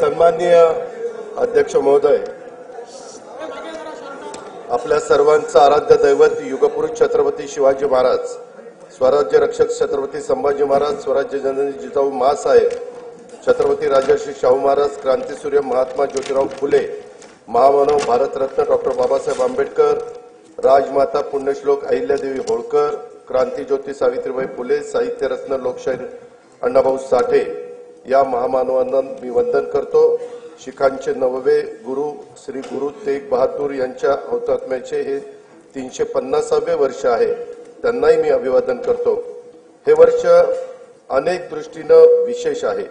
सन्माननीय अध्यक्ष महोदय, आपल्या सर्वांचं आराध्य दैवत युगपुरुष छत्रपती शिवाजी महाराज, स्वराज्य रक्षक छत्रपती संभाजी महाराज, स्वराज्य जननी जिजाऊ माँसाहेब, छत्रपती राजर्षी शाहू महाराज, क्रांतीसूर्य महात्मा ज्योतिराव फुले, महामानव भारतरत्न डॉक्टर बाबासाहेब आंबेडकर, राजमाता पुण्यश्लोक अहिल्यादेवी होळकर, क्रांतीज्योती सावित्रीबाई फुले, साहित्यरत्न लोकशाहीर अण्णाभाऊ साठे या महामानवांना मी वंदन करतो। शिखांचे नववे गुरु श्री गुरु तेग बहादूर यांच्या हुतात्म्याचे हे 350वे वर्ष आहे, त्यांनाही मी अभिवादन करतो। हे वर्ष अनेक दृष्टीनं विशेष आहे।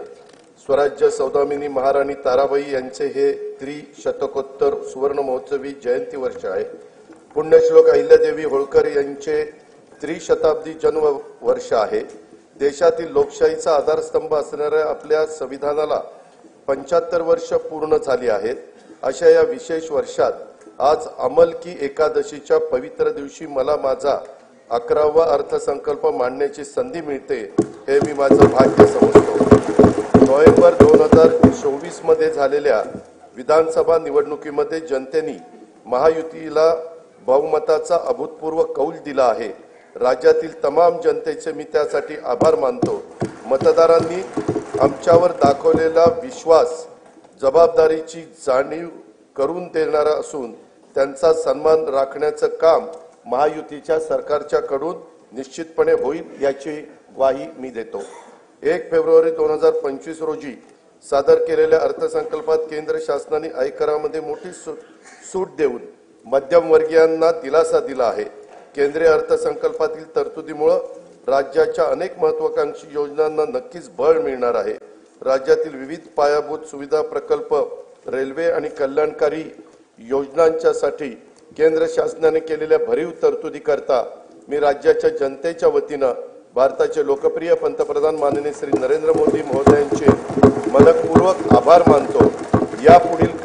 स्वराज्य सौदामिनी महाराणी ताराबाई यांचे हे त्रिशतकोत्तर सुवर्ण महोत्सवी जयंती वर्ष आहे। पुण्यश्लोक अहिल्यादेवी होळकर यांचे त्रिशताब्दी जन्म वर्ष आहे। देशातील लोकशाहीचा आधारस्तंभ असणाऱ्या आपल्या संविधानाला 75 वर्ष पूर्ण झाली आहेत। अशा या विशेष वर्षात आज अंमल की एकादशीच्या पवित्र दिवशी मला माझा 11वा अर्थसंकल्प मांडण्याची संधी मिळते, हे मी माझं भाग्य समजतो। नोव्हेंबर 2024 मध्ये झालेल्या विधानसभा निवडणुकीमध्ये जनतेने महायुतीला बहुमताचा अभूतपूर्व कौल दिला आहे। राज्यातील तमाम जनतेचे मी त्यासाठी आभार मानतो। मतदारांनी आमच्यावर दाखवलेला विश्वास जबाबदारीची जाणीव करून देणारा असून त्यांचा सन्मान राखण्याचं काम महायुतीच्या सरकारच्याकडून निश्चितपणे होईल याची ग्वाही मी देतो। 1 फेब्रुवारी 2025 रोजी सादर केलेल्या अर्थसंकल्पात केंद्र शासनाने आयकरामध्ये मोठी सूट देऊन मध्यमवर्गीयांना दिलासा दिला आहे। केंद्रीय अर्थसंकल्पातील तरतुदीमुळे राज्याच्या अनेक महत्त्वाकांक्षी योजनांना नक्कीच बळ मिळणार आहे। राज्यातील विविध पायाभूत सुविधा प्रकल्प, रेल्वे आणि कल्याणकारी योजनांच्यासाठी केंद्र शासनाने केलेल्या भरीव तरतुदीकरता मी राज्याच्या जनतेच्या वतीने भारताचे लोकप्रिय पंतप्रधान माननीय श्री नरेंद्र मोदी महोदयांचे मनपूर्वक आभार मानतो। यापुढील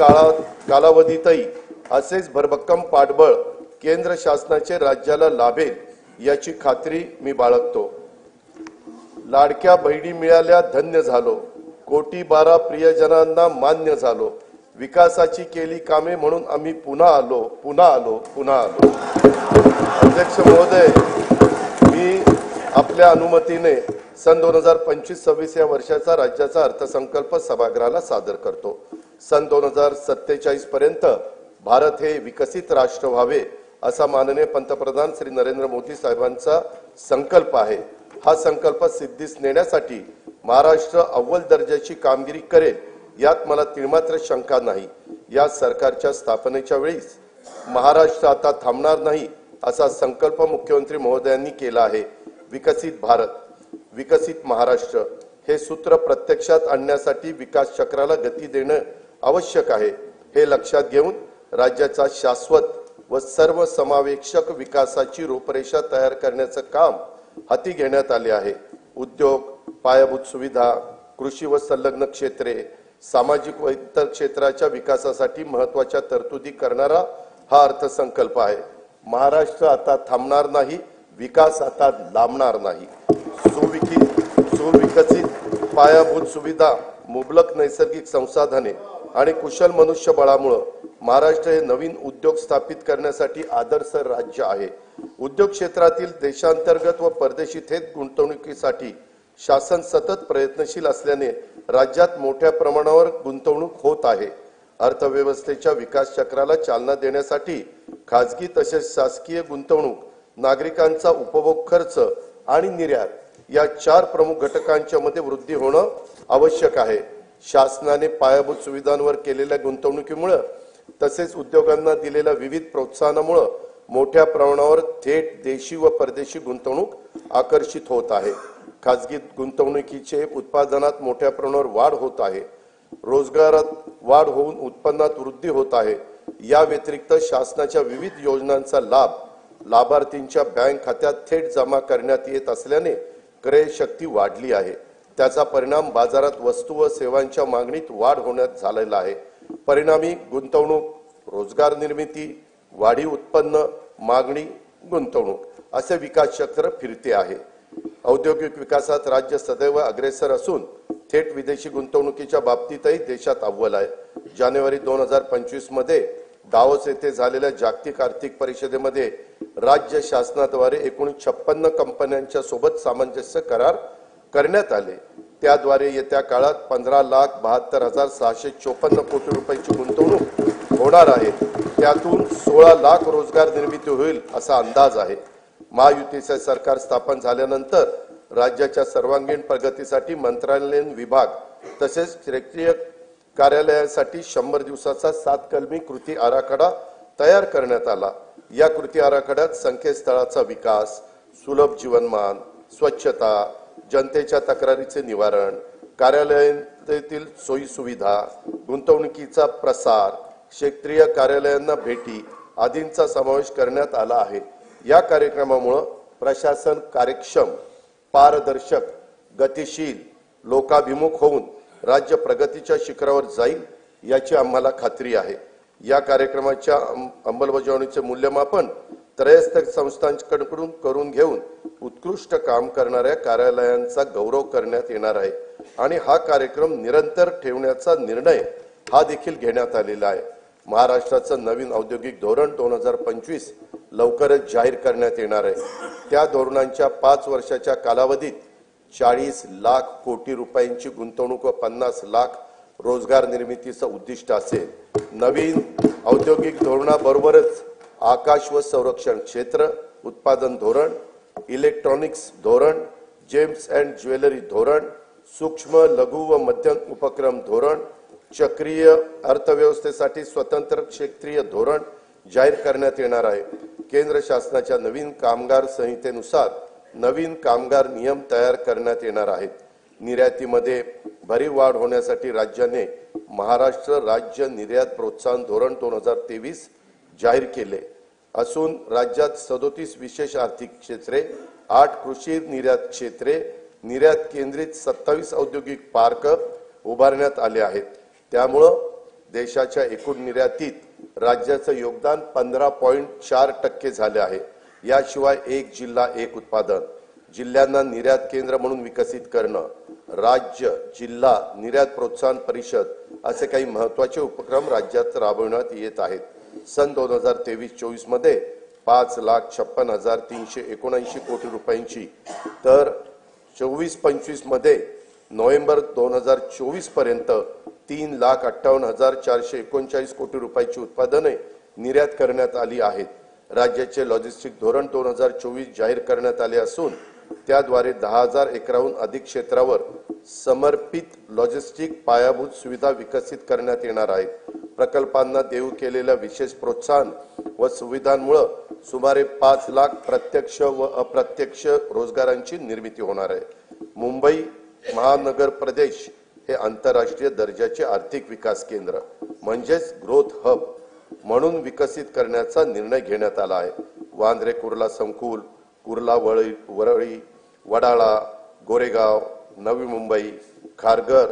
कालावधीतही असेच भरभक्कम पाठबळ केंद्र शासनाचे राज्याला लाभेल याची खात्री मी बाळगतो। लाडक्या बहिणी मिळाल्या धन्य झालो, कोटी 12 प्रियजनांना मान्य झालो, विकासाची केली कामे म्हणून आम्ही पुन्हा आलो। अध्यक्ष महोदय, मी आपल्या अनुमतीने सन 2025-26 या वर्षाचा राज्याचा अर्थसंकल्प सभागृहाला सादर करतो। सन 2047 पर्यंत भारत हे विकसित राष्ट्र व्हावे असा माननीय पंतप्रधान श्री नरेंद्र मोदी साहेबांचा संकल्प आहे। हा संकल्प सिद्धीस नेण्यासाठी महाराष्ट्र अव्वल दर्जाची कामगिरी करेल यात मला तिळमात्र शंका नाही। या सरकारच्या स्थापनेच्या वेळीस महाराष्ट्र आता थांबणार नाही असा संकल्प मुख्यमंत्री महोदयांनी केला आहे। विकसित भारत, विकसित महाराष्ट्र हे सूत्र प्रत्यक्षात आणण्यासाठी विकास चक्राला गती देणे आवश्यक आहे। हे लक्षात घेऊन राज्याचा शाश्वत व सर्वसमावेशक विकासाची रूपरेषा तयार करण्याचं काम हाती घेण्यात आले आहे। उद्योग, पायाभूत सुविधा, कृषी व संलग्न क्षेत्रे, सामाजिक व इतर क्षेत्राच्या विकासासाठी महत्त्वाच्या तरतुदी करणारा हा अर्थसंकल्प आहे। महाराष्ट्र आता थांबणार नाही, विकास आता लांबणार नाही। सुविकसित पायाभूत सुविधा, मुबलक नैसर्गिक संसाधने आणि कुशल मनुष्यबळामुळे महाराष्ट्र हे नवीन उद्योग स्थापित करण्यासाठी आदर्श राज्य आहे। उद्योग क्षेत्रातील देशांतर्गत व परदेशी थेट गुंतवणुकीसाठी शासन सतत प्रयत्नशील असल्याने राज्यात मोठ्या प्रमाणावर गुंतवणूक होत आहे। अर्थव्यवस्थेच्या विकास चक्राला चालना देण्यासाठी खासगी तसेच शासकीय गुंतवणूक, नागरिकांचा उपभोग खर्च आणि निर्यात या 4 प्रमुख घटकांच्या मध्ये वृद्धी होणं आवश्यक आहे। शासनाने पायाभूत सुविधांवर केलेल्या गुंतवणुकीमुळे तसेच उद्योगांना दिलेल्या विविध प्रोत्साहनामुळे मोठ्या प्रमाणावर थेट देशी व परदेशी गुंतवणूक आकर्षित होत आहे। खासगी गुंतवणुकीचे उत्पादनात मोठ्या प्रमाणावर वाढ होत आहे। रोजगारात वाढ होऊन उत्पन्नात वृद्धी होत आहे। या व्यतिरिक्त शासनाच्या विविध योजनांचा लाभ लाभार्थींच्या बँक खात्यात थेट जमा करण्यात येत असल्याने क्रय शक्ती वाढली आहे। त्याचा परिणाम बाजारात वस्तू व सेवांच्या मागणीत वाढ होण्यात झालेला आहे। परिणामी गुंतवणूक, रोजगार निर्मिती, वाढीव उत्पन्न, मागणी, गुंतवणूक असे विकास चक्र फिरते आहे। औद्योगिक विकासात राज्य सदैव अग्रेसर असून थेट विदेशी गुंतवणुकीच्या बाबतीतही देशात अव्वल आहे. जानेवारी 2025 मध्ये दावोस येथे झालेल्या जागतिक आर्थिक परिषदेमध्ये राज्य शासनाद्वारे एकूण 56 कंपन्यांच्या सोबत सामंजस्य करार करण्यात आले. त्याद्वारे येत्या काळात 15,72,654 कोटी रुपयांची गुंतवणूक होणार आहे. त्यातून 16 लाख रोजगार निर्मिती होईल असा अंदाज आहे. महायुतीचे सरकार स्थापन झाल्यानंतर राज्याच्या सर्वांगीण प्रगतीसाठी मंत्रालयीन विभाग तसेच क्षेत्रीय कार्यालयासाठी 100 दिवसाचा 7 कलमी कृती आराखडा तयार करण्यात आला. या कृती आराखड्यात संकेतस्थळाचा विकास, सुलभ जीवनमान, स्वच्छता, जनतेच्या तक्रारीचे निवारण, कार्यालयातील सोयी सुविधा, गुंतवणुकीचा प्रसार, क्षेत्रीय कार्यालयांना भेटी आदींचा समावेश करण्यात आला आहे. या कार्यक्रमामुळे प्रशासन कार्यक्षम, पारदर्शक, गतिशील, लोकाभिमुख होऊन राज्य प्रगतीच्या शिखरावर जाईल याची आम्हाला खात्री आहे. या कार्यक्रमाच्या अंमलबजावणीचे मूल्यमापन त्रयस्थ संस्थांकडून करून घेऊन उत्कृष्ट काम करणाऱ्या कार्यालयांचा गौरव करण्यात येणार आहे आणि हा कार्यक्रम निरंतर ठेवण्याचा निर्णय हा देखील घेण्यात आलेला आहे. महाराष्ट्राचं नवीन औद्योगिक धोरण 2025 लवकरच जाहीर करण्यात येणार आहे. त्या धोरणांच्या 5 वर्षाच्या कालावधीत 40 लाख कोटी रुपयांची गुंतवणूक व 50 लाख रोजगार निर्मितीचं उद्दिष्ट असेल. नवीन औद्योगिक धोरणाबरोबरच आकाश व संरक्षण क्षेत्र उत्पादन धोरण, इलेक्ट्रॉनिक्स धोरण, जेम्स अँड ज्वेलरी धोरण, सूक्ष्म लघु व मध्यम उपक्रम धोरण, चक्रीय अर्थव्यवस्थेसाठी स्वतंत्र क्षेत्रीय धोरण जाहीर करण्यात येणार आहे. केंद्र शासनाच्या नवीन कामगार संहितेनुसार नवीन कामगार नियम तयार करण्यात येणार आहेत. निर्यातीमध्ये भरीव वाढ होण्यासाठी राज्याने महाराष्ट्र राज्य निर्यात प्रोत्साहन धोरण 2023 जाहीर केले असून राज्यात 37 विशेष आर्थिक क्षेत्रे, 8 कृषी निर्यात क्षेत्रे, निर्यात केंद्रित 27 औद्योगिक पार्क उभारण्यात आले आहेत. त्यामुळे देशाच्या एकूण निर्यातीत राज्याचं योगदान 15.4% झाले आहे. याशिवाय एक जिल्हा एक उत्पादन, जिल्ह्यांना निर्यात केंद्र म्हणून विकसित करणं, राज्य जिल्हा निर्यात प्रोत्साहन परिषद असे काही महत्त्वाचे उपक्रम राज्यात राबवण्यात येत आहेत. सन 2023-24 मध्ये 5,56,379 कोटी रुपयांची तर 24-25 मध्ये नोव्हेंबर 2024 पर्यंत 3,58,439 कोटी रुपयाची उत्पादने निर्यात करण्यात आली आहेत. राज्याचे लॉजिस्टिक धोरण 2024 जाहीर करण्यात आले असून त्याद्वारे 10,000 एकराहून अधिक क्षेत्रावर समर्पित लॉजिस्टिक पायाभूत सुविधा विकसित करण्यात येणार आहेत. प्रकल्पांना देऊ केलेल्या विशेष प्रोत्साहन व सुविधांमुळे सुमारे 5 लाख प्रत्यक्ष व अप्रत्यक्ष रोजगारांची निर्मिती होणार आहे. मुंबई महानगर प्रदेश हे आंतरराष्ट्रीय दर्जाचे आर्थिक विकास केंद्र म्हणजेच ग्रोथ हब म्हणून विकसित करण्याचा निर्णय घेण्यात आला आहे. वांद्रे कुर्ला संकुल, कुर्ला वरळी, वडाळा, गोरेगाव, नवी मुंबई, खारघर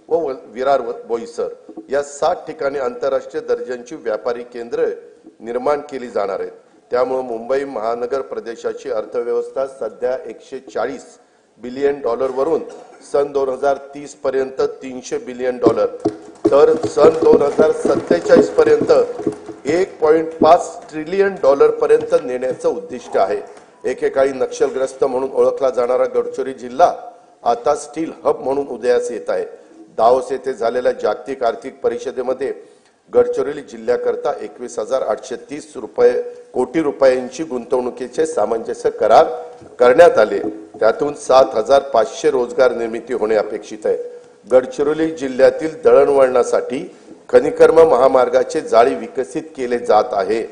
व विरार बोईसर या 7 ठिकाणी आंतरराष्ट्रीय दर्जाची व्यापारी केंद्र निर्माण केली जाणार आहेत. त्यामुळे मुंबई महानगर प्रदेशाची अर्थव्यवस्था सध्या $140 बिलियन वरून सन 2030 पर्यंत $300 बिलियन तर सन 2047 पर्यंत $1.5 ट्रिलियन पर्यंत नेण्याचं उद्दिष्ट आहे. एकेकाळी नक्षलग्रस्त म्हणून ओळखला जाणारा गडचिरोली जिल्हा आता स्टील हब म्हणून उदयास येत आहे. दावोस येथे झालेल्या जागतिक आर्थिक परिषदेमध्ये गडचिरोली जिल्ह्याकरता 21,830 कोटी रुपयांची गुंतवणुकीचे सामंजस्य करार करण्यात आले. त्यातून 7,500 रोजगार निर्मिती होणे अपेक्षित आहे. गडचिरोली जिल्ह्यातील दळणवळणासाठी खनिकर्म महामार्गाचे जाळी विकसित केले जात आहे.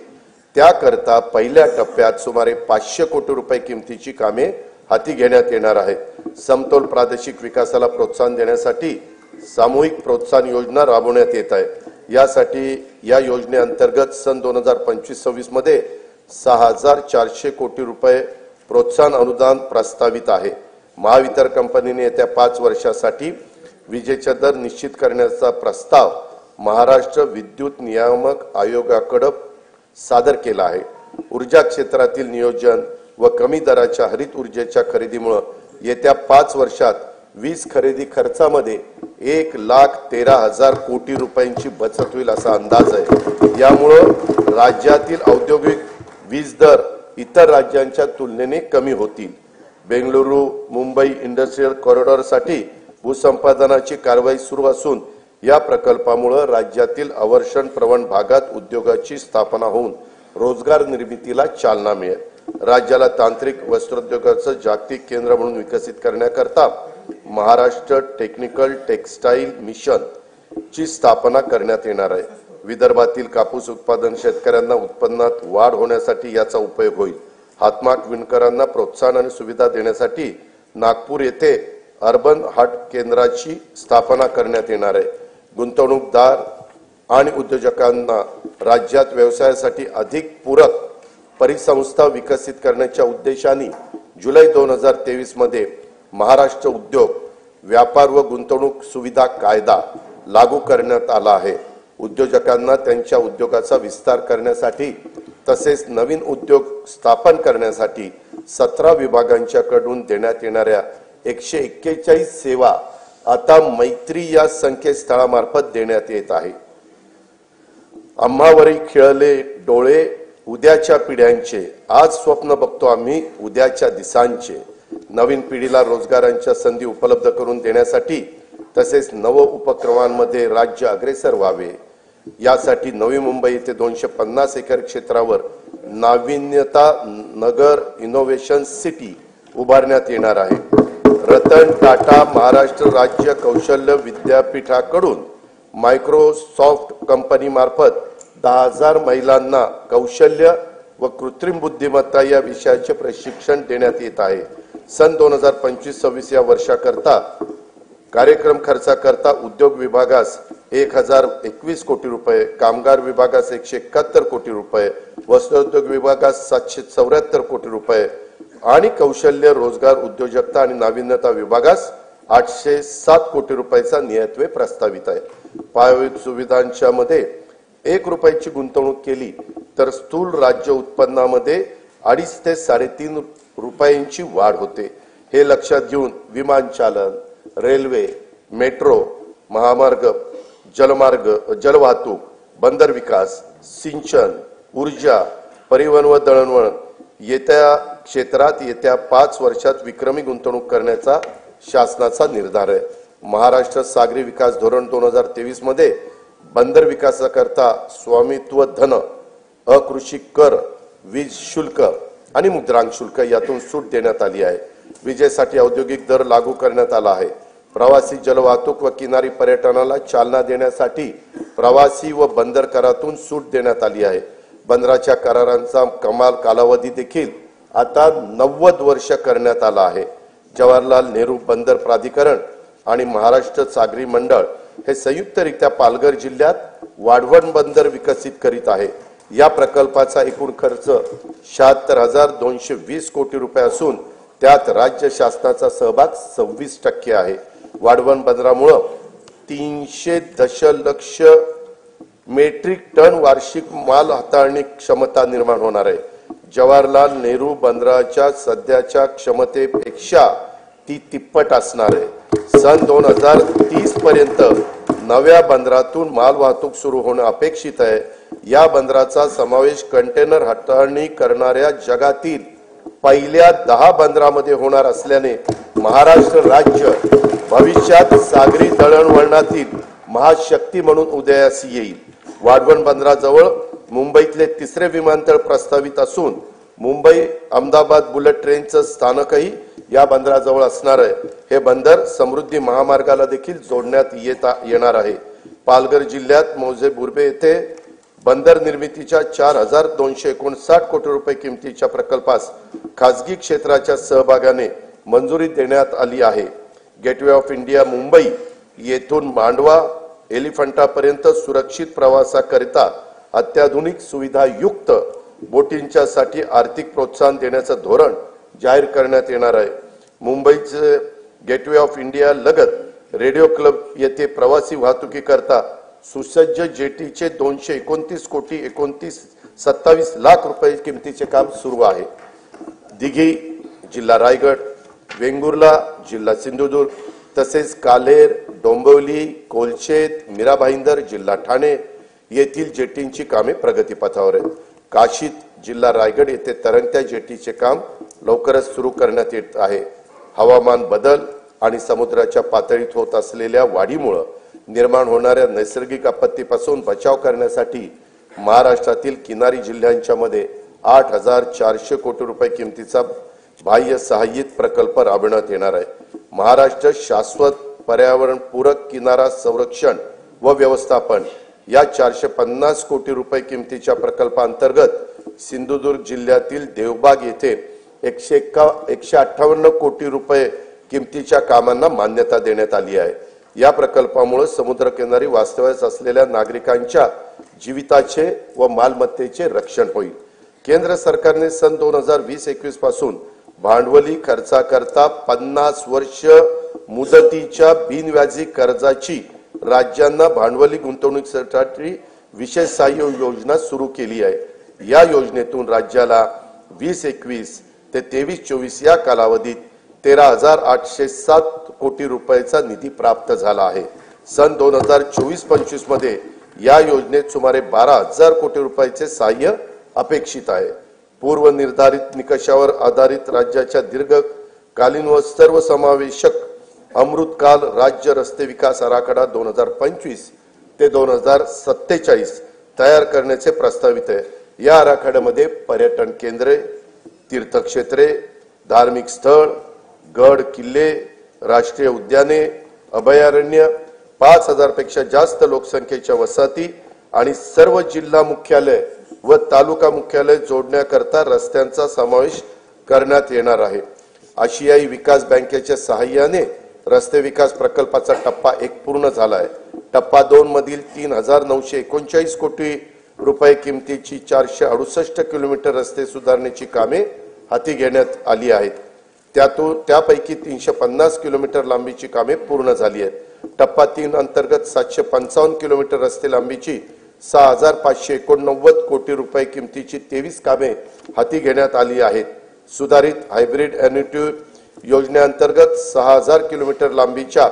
त्याकरता पहिल्या टप्प्यात सुमारे 500 कोटी रुपये किमतीची कामे हाती घेण्यात येणार आहेत. समतोल प्रादेशिक विकासाला प्रोत्साहन देण्यासाठी सामूहिक प्रोत्साहन योजना राबवण्यात येत आहे. यासाठी या योजनेअंतर्गत सन 2025-26 मध्ये 6,400 कोटी रुपये प्रोत्साहन अनुदान प्रस्तावित आहे. महावितरण कंपनीने येत्या 5 वर्षासाठी विजेचा दर निश्चित करण्याचा प्रस्ताव महाराष्ट्र विद्युत नियामक आयोगाकडे सादर केला आहे. ऊर्जा क्षेत्रातील नियोजन व कमी दराच्या हरित ऊर्जेच्या खरेदीमुळे येत्या 5 वर्षात वीज खरेदी खर्चामध्ये 1,13,000 कोटी रुपयांची बचत होईल असा अंदाज आहे। यामुळे राज्यातील औद्योगिक वीज दर इतर राज्यांच्या तुलनेने कमी होतील। बेंगळुरू मुंबई इंडस्ट्रियल कॉरिडॉरसाठी भूसंपादनाची कारवाई सुरू असून या प्रकल्पामुळे राज्यातील अवर्षण प्रवण भागात उद्योगाची स्थापना होऊन रोजगार निर्मितीला चालना मिळेल। राज्याला तांत्रिक वस्त्रोद्योगाचं जागतिक केंद्र म्हणून विकसित करण्याकरता महाराष्ट्र टेक्निकल टेक्सटाईल मिशन ची स्थापना करण्यात येणार आहे। विदर्भातील कापूस उत्पादन शेतकऱ्यांना उत्पन्नात वाढ होण्यासाठी याचा उपयोग होईल। हातमाग विणकरांना प्रोत्साहन आणि सुविधा देण्यासाठी नागपूर येथे अर्बन हाट केंद्राची स्थापना करण्यात येणार आहे। गुंतवणूकदार आणि उद्योजकांना राज्यात व्यवसायासाठी अधिक पूरक परिसंस्था विकसित करण्याच्या उद्देशाने जुलै 2023 मध्ये महाराष्ट्र उद्योग व्यापार व गुंतवणूक सुविधा कायदा लागू करण्यात आला आहे। उद्योजकांना त्यांच्या उद्योगाचा विस्तार करण्यासाठी तसेच नवीन उद्योग स्थापन करण्यासाठी 17 विभागांच्याकडून देण्यात येणाऱ्या 141 सेवा आता मैत्री या संकेतस्थळामार्फत देण्यात येत आहे। आम्हावरी खिळले डोळे उद्याच्या पिढ्यांचे, आज स्वप्न बघतो आम्ही उद्याच्या दिसांचे। नवीन पिढीला रोजगारांच्या संधी उपलब्ध करून देण्यासाठी तसेच नव उपक्रमांमध्ये राज्य अग्रेसर व्हावे यासाठी नवी मुंबई येथे 250 एकर क्षेत्रावर नाविन्यता नगर इनोव्हेशन सिटी उभारण्यात येणार आहे। रतन टाटा महाराष्ट्र राज्य कौशल्य विद्यापीठाकडून मायक्रोसॉफ्ट कंपनी मार्फत 10,000 महिलांना कौशल्य व कृत्रिम बुद्धिमत्ता या विषयाचे प्रशिक्षण देण्यात येत आहे। सन 2025-26 या वर्षाकरता कार्यक्रम खर्चाकरता उद्योग विभागास 1,021 कोटी रुपये, कामगार विभागास 171 कोटी रुपये, वस्त्रोद्योग विभागास 774 कोटी रुपये आणि कौशल्य रोजगार उद्योजकता आणि नाविन्यता विभागास 807 कोटी रुपयाचा नियतव्यय प्रस्तावित आहे। पायाभूत सुविधांच्या मध्ये 1 रुपयाची गुंतवणूक केली तर स्थूल राज्य उत्पन्नामध्ये 2.5 ते 3.5 रुपयांची वाढ होते। हे लक्षात घेऊन विमानचालन, रेल्वे, मेट्रो, महामार्ग, जलमार्ग, जलवाहतूक, बंदर विकास, सिंचन, ऊर्जा, परिवहन व दळणवळण येत्या क्षेत्रात येत्या 5 वर्षात विक्रमी गुंतवणूक करण्याचा शासनाचा निर्धार आहे। महाराष्ट्र सागरी विकास धोरण 2023 मध्ये बंदर विकासाकरता स्वामित्व धन, अकृषी कर, वीज शुल्क आणि मुद्रांक शुल्क यातून सूट देण्यात आली आहे। विजेसाठी औद्योगिक दर लागू करण्यात आला आहे। प्रवासी जलवाहतूक व किनारी पर्यटनाला चालना देण्यासाठी प्रवासी व बंदर करातून सूट देण्यात आली आहे। बंदराच्या करारांचा कमाल कालावधी देखील आता 90 वर्ष करण्यात आला आहे। जवाहरलाल नेहरू बंदर प्राधिकरण आणि महाराष्ट्र सागरी मंडळ हे संयुक्तरित्या पालघर जिल्ह्यात वाढवण बंदर विकसित करीत आहे। या प्रकल्पाचा एकूण खर्च 76,220 कोटी रुपये असून त्यात राज्य शासनाचा सहभाग 26% आहे। वाढवण बंदरामुळे 300 दशलक्ष मेट्रिक टन वार्षिक माल हाताळणी क्षमता निर्माण होणार आहे। जवाहरलाल नेहरू बंदराच्या सध्याच्या क्षमतेपेक्षा ती तिप्पट असणार आहे। सन 2030 पर्यंत नव्या बंदरातून माल वाहतूक सुरू होणे अपेक्षित आहे। या बंदराचा समावेश कंटेनर हाताळणी करणाऱ्या जगातील पहिल्या 10 बंदरामध्ये होणार असल्याने महाराष्ट्र राज्य भविष्यात सागरी दळणवळणातील महाशक्ती म्हणून उदयास येईल। वाढवण बंदराजवळ मुंबईतले 3रे विमानतळ प्रस्तावित असून मुंबई अहमदाबाद बुलेट ट्रेनचं स्थानकही या बंदराजवळ असणार आहे। हे बंदर समृद्धी महामार्गाला देखील जोडण्यात येणार आहे। पालघर जिल्ह्यात मौजे बुर्बे येथे बंदर निर्मितीच्या 4,259 कोटी रुपये किमतीच्या प्रकल्पास खासगी क्षेत्राच्या सहभागाने मंजुरी देण्यात आली आहे। गेटवे ऑफ इंडिया मुंबई येथून मांडवा एलिफंटापर्यंत सुरक्षित प्रवासाकरिता अत्याधुनिक सुविधायुक्त बोटींच्यासाठी आर्थिक प्रोत्साहन देण्याचं धोरण जाहीर करण्यात येणार आहे। मुंबईचे गेटवे ऑफ इंडिया लगत रेडिओ क्लब येथे प्रवासी वाहतुकीकरता सुसज्ज जेटीचे 229 कोटी 27 लाख रुपये किमतीचे काम सुरू आहे। दिघी जिल्हा रायगड वेंगुर्ला जिल्हा सिंधुदुर्ग तसेच कालेर, डोंबिवली, कोलशेत, मीरा भाईंदर जिल्हा ठाणे येथील जेटींची कामे प्रगतीपथावर आहेत। काशीत जिल्हा रायगड येथे तरंगत्या जेटीचे काम लवकरच सुरू करण्यात येत आहे। हवामान बदल आणि समुद्राच्या पातळीत होत असलेल्या वाढीमुळे निर्माण होणाऱ्या नैसर्गिक आपत्तीपासून बचाव करण्यासाठी महाराष्ट्रातील किनारी जिल्ह्यांच्या मध्ये 8,400 कोटी रुपये किमतीचा बाह्य सहाय्यित प्रकल्प राबविण्यात येणार आहे। महाराष्ट्र शाश्वत पर्यावरण पूरक किनारा संरक्षण व व्यवस्थापन या 450 कोटी रुपये किमतीच्या प्रकल्पांतर्गत सिंधुदुर्ग जिल्ह्यातील देवबाग येथे 158 कोटी रुपये किमतीच्या कामांना मान्यता देण्यात आली आहे। या प्रकल्पामुळे समुद्रकिनारी वास्तव्यास असलेल्या नागरिकांच्या जीविताचे व मालमत्तेचे रक्षण होईल। केंद्र सरकारने सन 2020-21 पासून भांडवली खर्चाकरता 50 वर्ष मुदतीच्या बिनव्याजी कर्जाची राज्यांना भांडवली गुंतवणुकीसाठी विशेष सहाय्य योजना सुरू केली आहे। या योजनेतून राज्याला 2021 ते 23-24 या कालावधीत 13,807 कोटी रुपयाचा निधी प्राप्त झाला आहे। सन 2024-25 मध्ये या योजनेत सुमारे 12,000 कोटी रुपयाचे सहाय्य अपेक्षित आहे। पूर्व निर्धारित निकषावर आधारित राज्याच्या दीर्घकालीन व सर्वसमावेशक अमृतकाल राज्य रस्ते विकास आराखडा 2025 ते 2047 तयार करण्याचे प्रस्तावित आहे। या आराखड्यामध्ये पर्यटन केंद्रे, तीर्थक्षेत्रे, धार्मिक स्थळ, गड किल्ले, राष्ट्रीय उद्याने, अभयारण्य, 5,000 पेक्षा जास्त लोकसंख्येच्या वसाहती आणि सर्व जिल्हा मुख्यालय व तालुका मुख्यालय जोडण्याकरता रस्त्यांचा समावेश करण्यात येणार आहे। आशियाई विकास बँकेच्या सहाय्याने रस्ते विकास प्रकल्पाचा टप्पा 1 पूर्ण झाला आहे। टप्पा 2 मधील 3,939 कोटी रुपये किमतीची 468 किलोमीटर रस्ते सुधारण्याची कामे हाती घेण्यात आली आहेत। त्यापैकी 350 किलोमीटर लांबीची कामे पूर्ण झाली आहेत। टप्पा 3 अंतर्गत 755 किलोमीटर रस्ते लांबीची 6,589 कोटी रुपये किमतीची 23 कामे हाती घेण्यात आली आहेत। सुधारित हायब्रिड एन्युटी योजनेअंतर्गत 6,000 किलोमीटर लांबीच्या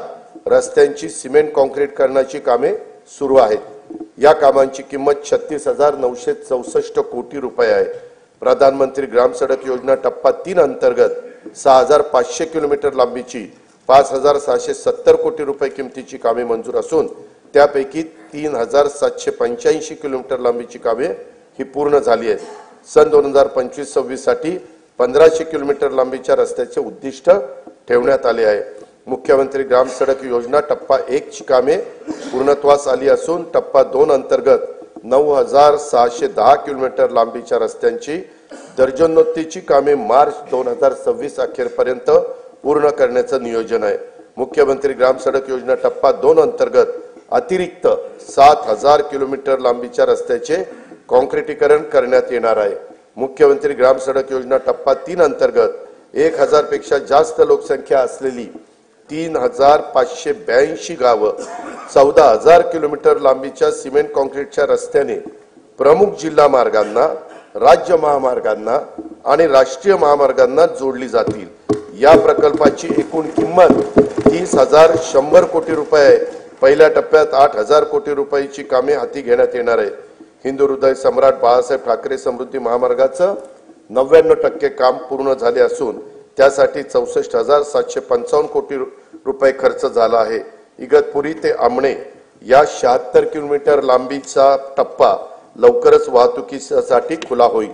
रस्त्यांची सिमेंट कॉन्क्रीट करण्याची कामे सुरू आहेत। या कामांची किंमत 36,964 कोटी रुपये आहे। प्रधानमंत्री ग्राम सडक योजना टप्पा 3 अंतर्गत 6,500 किलोमीटर लांबीची 5,670 कोटी रुपये किमतीची कामे मंजूर असून त्यापैकी 3,785 किलोमीटर लांबीची कामे ही पूर्ण झाली आहेत। सन 2025-26 साठी 1,500 किलोमीटर लांबीच्या रस्त्याचे उद्दिष्ट ठेवण्यात आले आहे। मुख्यमंत्री ग्राम सडक योजना टप्पा 1 ची कामे पूर्णत्वास आली असून टप्पा 2 अंतर्गत 9,610 किलोमीटर लांबीच्या रस्त्यांची दर्जनोत्तीची कामे मार्च 2026 अखेरपर्यंत पूर्ण करण्याचे नियोजन आहे। मुख्यमंत्री ग्राम सडक योजना टप्पा 2 अंतर्गत अतिरिक्त 7,000 किलोमीटर लांबीच्या रस्त्याचे कॉन्क्रीटीकरण करण्यात येणार आहे। मुख्यमंत्री ग्राम सडक योजना टप्पा 3 अंतर्गत 1,000 पेक्षा जास्त लोकसंख्या असलेली 3,582 गावं 14,000 किलोमीटर लांबीच्या सिमेंट कॉन्क्रीटच्या रस्त्याने प्रमुख जिल्हा मार्गांना, राज्य महामार्गांना आणि राष्ट्रीय महामार्गांना जोडली जातील। या प्रकल्पाची एकूण किंमत 30,100 कोटी रुपये आहे। पहिल्या टप्प्यात 8,000 कोटी रुपयाची कामे हाती घेण्यात येणार आहे। हिंदू हृदय सम्राट बाळासाहेब ठाकरे समृद्धी महामार्गाचं 99% काम पूर्ण झाले असून त्यासाठी 64,755 कोटी रुपये खर्च झाला आहे। इगतपुरी ते आमणे या 76 किलोमीटर लांबीचा टप्पा लवकरच वाहतुकीसाठी खुला होईल।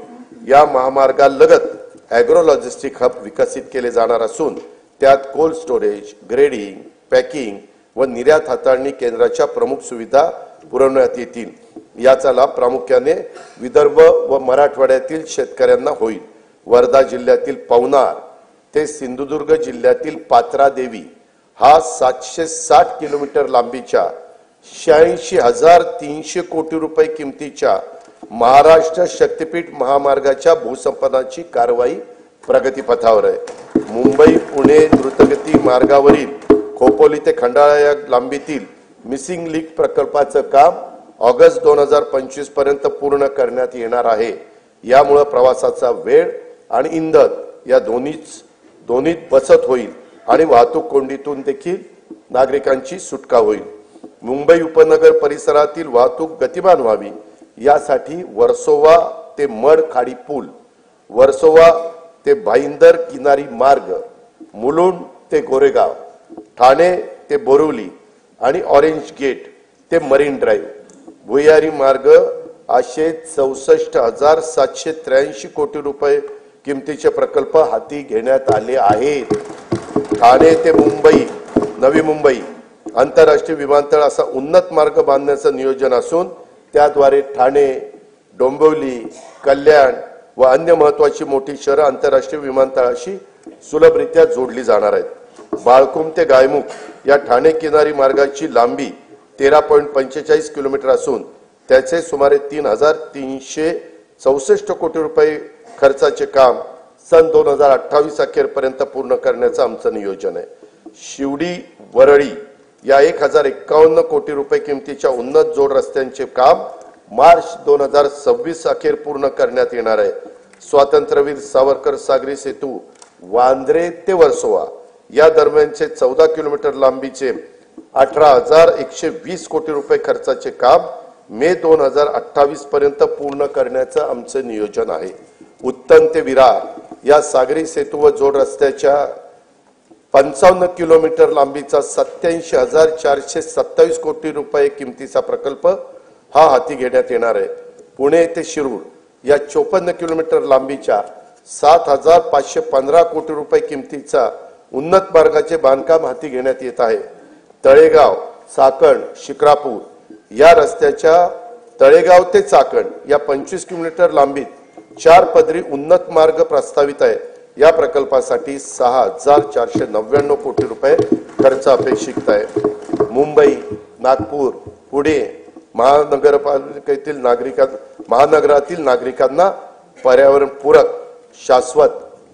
या महामार्गालगत ॲग्रो लॉजिस्टिक हब विकसित केले जाणार असून त्यात कोल्ड स्टोरेज, ग्रेडिंग, पॅकिंग व निर्यात हाताळणी केंद्राच्या प्रमुख सुविधा पुरवण्यात येतील। याचा लाभ प्रामुख्याने विदर्भ व मराठवाड्यातील शेतकऱ्यांना होईल। वर्धा जिल्ह्यातील पवनार ते सिंधुदुर्ग जिल्ह्यातील पात्रादेवी हा 760 किलोमीटर लांबीच्या 86,300 कोटी रुपये किमतीच्या महाराष्ट्र शक्तीपीठ महामार्गाच्या भूसंपादनाची कारवाई प्रगतीपथावर आहे। मुंबई पुणे द्रुतगती मार्गावरील खोपोली ते खंडाळा या लांबीतील मिसिंग लिंक प्रकल्पाचं काम ऑगस्ट 2025 पर्यंत पूर्ण करण्यात येणार आहे। यामुळे प्रवासाचा वेळ आणि इंधन या दोन्हीत बचत होईल आणि वाहतूक कोंडीतून देखील नागरिकांची सुटका होईल। मुंबई उपनगर परिसरातील वाहतूक गतिमान व्हावी यासाठी वर्सोवा ते मड खाडी पूल, वर्सोवा ते भाईंदर किनारी मार्ग, मुलुंड ते गोरेगाव, ठाणे ते बोरिवली आणि ऑरेंज गेट ते मरीन ड्राईव्ह, भुयारी मार्ग असे 64,783 कोटी रुपये किमतीचे प्रकल्प हाती घेण्यात आले आहेत। ठाणे ते मुंबई, नवी मुंबई आंतरराष्ट्रीय विमानतळ असा उन्नत मार्ग बांधण्याचं नियोजन असून त्याद्वारे ठाणे, डोंबिवली, कल्याण व अन्य महत्त्वाची मोठी शहरं आंतरराष्ट्रीय विमानतळाशी सुलभरित्या जोडली जाणार आहेत। बाळकुम ते गायमुख या ठाणे किनारी मार्गाची लांबी 13.45 किलोमीटर असून त्याचे सुमारे 3,364 कोटी रुपये खर्चाचे काम सन 2028 अखेरपर्यंत पूर्ण करण्याचं आमचं नियोजन आहे। शिवडी वरळी या 1,051 कोटी रुपये किमतीच्या उन्नत जोड रस्त्यांचे काम मार्च 2026 अखेर पूर्ण करण्यात येणार आहे। स्वातंत्र्यवीर सावरकर सागरी सेतू वांद्रे ते वर्सोवा या दरम्यानचे 14 किलोमीटर लांबीचे 18,120 कोटी रुपये खर्चाचे काम मे 2028 पर्यंत पूर्ण करण्याचं आमचं नियोजन आहे। उत्तम ते विरार या सागरी सेतू व जोड रस्त्याच्या 55 किलोमीटर लांबीचा 87,427 कोटी रुपये किमतीचा प्रकल्प हा हाती घेण्यात येणार आहे। पुणे ते शिरूर या 54 किलोमीटर लांबीच्या 7,515 कोटी रुपये किमतीचा उन्नत मार्गाचे बांधकाम हाती घेण्यात येत आहे। तळेगाव, चाकण, शिक्रापूर या रस्त्याच्या तळेगाव ते चाकण या 25 किलोमीटर लांबीत 4 पदरी उन्नत मार्ग प्रस्तावित आहे। या प्रकल्पासाठी 6,499 कोटी रुपये खर्च अपेक्षित आहे। मुंबई, नागपूर, पुणे महानगरातील नागरिकांना पर्यावरणपूरक, शाश्वत,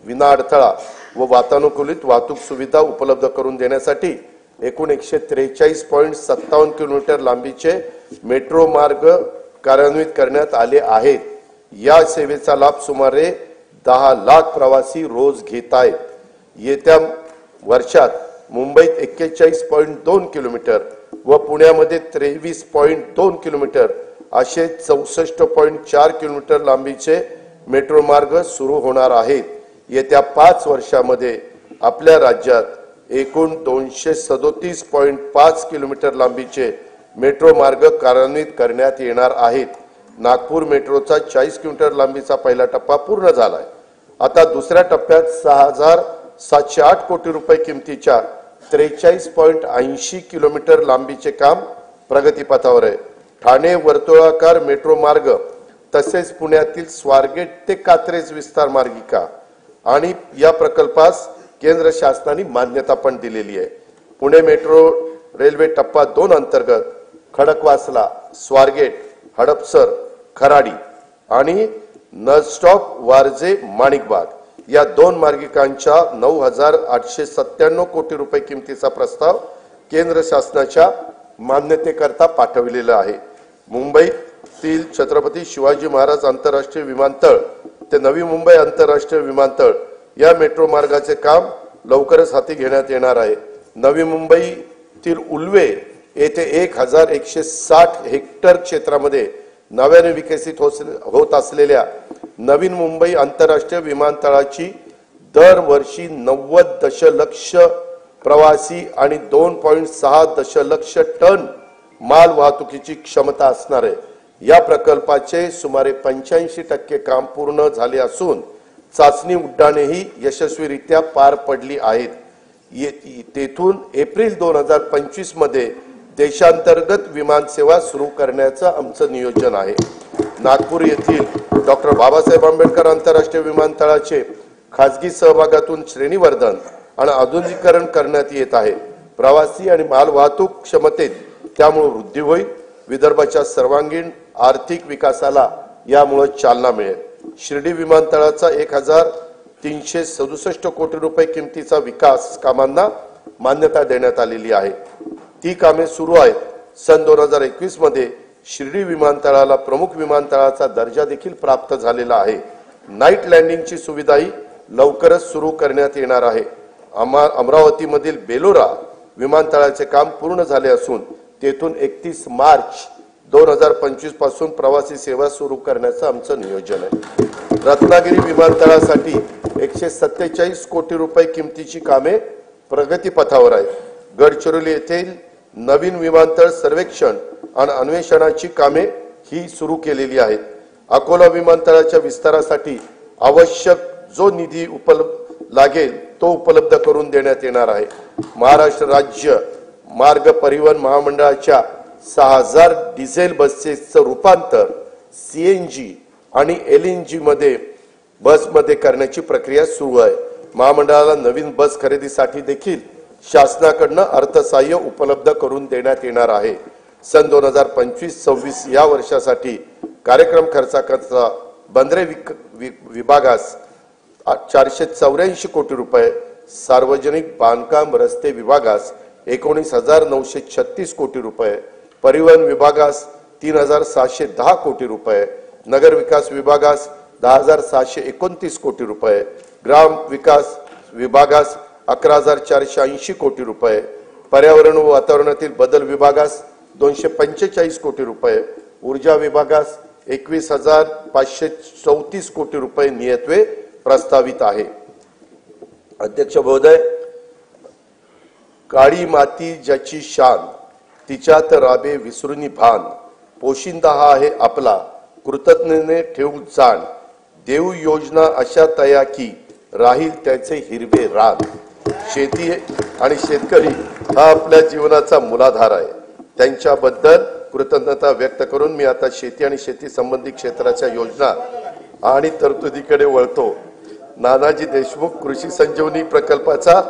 विनाअडथळा व वातानुकूलित वाहतूक सुविधा उपलब्ध करून देण्यासाठी एकूण 143.57 किलोमीटर लांबीचे मेट्रो मार्ग कार्यान्वित करण्यात आले आहेत। या सेवेचा लाभ सुमारे 10 लाख प्रवासी रोज घेत आहेत। येत्या वर्षात मुंबईत 41.2 किलोमीटर व पुण्यामध्ये 23.2 किलोमीटर असे 64.4 किलोमीटर लांबीचे मेट्रो मार्ग सुरू होणार आहेत। येत्या 5 वर्षांमध्ये आपल्या राज्यात एकूण 237.5 किलोमीटर लांबीचे मेट्रो मार्ग कार्यान्वित करण्यात येणार आहेत। नागपूर मेट्रोचा 40 किलोमीटर लांबीचा पहिला टप्पा पूर्ण झाला आहे। आता दुसऱ्या टप्प्यात 6,708 कोटी रुपये किमतीच्या 43.80 किलोमीटर लांबीचे काम प्रगतीपथावर आहे। ठाणे वर्तुळाकार मेट्रो मार्ग तसेच पुण्यातील स्वारगेट ते कात्रज विस्तार मार्गिका आणि या प्रकल्पास केंद्र शासनाने मान्यता पण दिलेली आहे। पुणे मेट्रो रेल्वे टप्पा 2 अंतर्गत खडकवासला, स्वारगेट, हडपसर, खराडी आणि नळस्टॉप वारजे माणिकबाग या 2 मार्गिकांच्या 9,897 कोटी रुपये किमतीचा प्रस्ताव केंद्र शासनाच्या मान्यतेकरता पाठविलेला आहे। मुंबईतील छत्रपती शिवाजी महाराज आंतरराष्ट्रीय विमानतळ ते नवी मुंबई आंतरराष्ट्रीय विमानतळ या मेट्रो मार्गाचे काम लवकरच हाती घेण्यात येणार आहे। नवी मुंबईतील उल्वे येथे 1,160 हेक्टर क्षेत्रामध्ये नव्याने विकसित होत असलेल्या नवीन मुंबई आंतरराष्ट्रीय विमानतळाची दरवर्षी 90 दशलक्ष प्रवासी आणि 2.6 दशलक्ष टन माल वाहतुकीची क्षमता असणार आहे। या प्रकल्पाचे सुमारे 85% काम पूर्ण झाले असून चाचणी उड्डाणेही यशस्वीरित्या पार पडली आहेत। तेथून एप्रिल 2025 मध्ये देशांतर्गत विमानसेवा सुरू करण्याचं आमचं नियोजन आहे। नागपूर येथील डॉक्टर बाबासाहेब आंबेडकर आंतरराष्ट्रीय विमानतळाचे खासगी सहभागातून श्रेणीवर्धन आणि आधुनिकीकरण करण्यात येत आहे। प्रवासी आणि माल वाहतूक क्षमतेत त्यामुळे वृद्धी होईल। विदर्भाच्या सर्वांगीण आर्थिक विकासाला यामुळे चालना मिळेल। शिर्डी विमानतळाचा 1,367 कोटी रुपये किमतीचा विकास कामांना मान्यता देण्यात आलेली आहे। ती कामे सुरू आहेत। सन 2021 मध्ये शिर्डी विमानतळाला प्रमुख विमानतळाचा दर्जा देखील प्राप्त झालेला आहे। नाईट लँडिंगची सुविधाही लवकरच सुरू करण्यात येणार आहे। अमरावतीमधील बेलोरा विमानतळाचे काम पूर्ण झाले असून तेथून 31 मार्च 2025 पासून प्रवासी सेवा सुरू करण्याचं आमचं नियोजन आहे। रत्नागिरी विमानतळासाठी 147 कोटी रुपये किमतीची कामे प्रगतीपथावर आहेत। गडचिरोली येथील नवीन विमानतळ सर्वेक्षण आणि अन्वेषणाची कामे ही सुरू केलेली आहेत। अकोला विमानतळाच्या विस्तारासाठी आवश्यक जो निधी लागेल तो उपलब्ध करून देण्यात येणार आहे। महाराष्ट्र राज्य मार्ग परिवहन महामंडळाच्या 6000 डिझेल बसेसचं रूपांतर सीएनजी आणि एलएनजी बसमध्ये करण्याची प्रक्रिया सुरू आहे। महामंडळाला नवीन बस खरेदीसाठी देखील शासनाकडून अर्थसहाय्य उपलब्ध करून देण्यात येणार आहे। सन 2025-26 या वर्षासाठी कार्यक्रम खर्चाकरता बंदरे विभागास 484 कोटी रुपये, सार्वजनिक बांधकाम रस्ते विभागास 19,936 कोटी रुपये, परिवहन विभागास 3,710 कोटी रुपये, नगर विकास विभागास 10,729 कोटी रुपये, ग्राम विकास विभागास 11,480 कोटी रुपये, पर्यावरण व वातावरणातील बदल विभागास 245 कोटी रुपये, ऊर्जा विभागास 21,534 कोटी रुपये नियतवे प्रस्तावित आहे। अध्यक्ष महोदय, काळी माती ज्याची शान तिच्यात राबे विसरुनी भान, पोशिंदा हा आहे आपला कृतज्ञतेने ठेवू जाण, देऊ योजना अशा तया की राहील त्याचे हिरवे रान। शेती आणि शेतकरी हा आपल्या जीवनाचा मूलाधार आहे। त्यांच्याबद्दल कृतज्ञता व्यक्त करून मी आता शेती आणि शेती संबंधी क्षेत्राच्या योजना आणि तरतुदीकडे वळतो। नानाजी देशमुख कृषी संजीवनी प्रकल्पाचा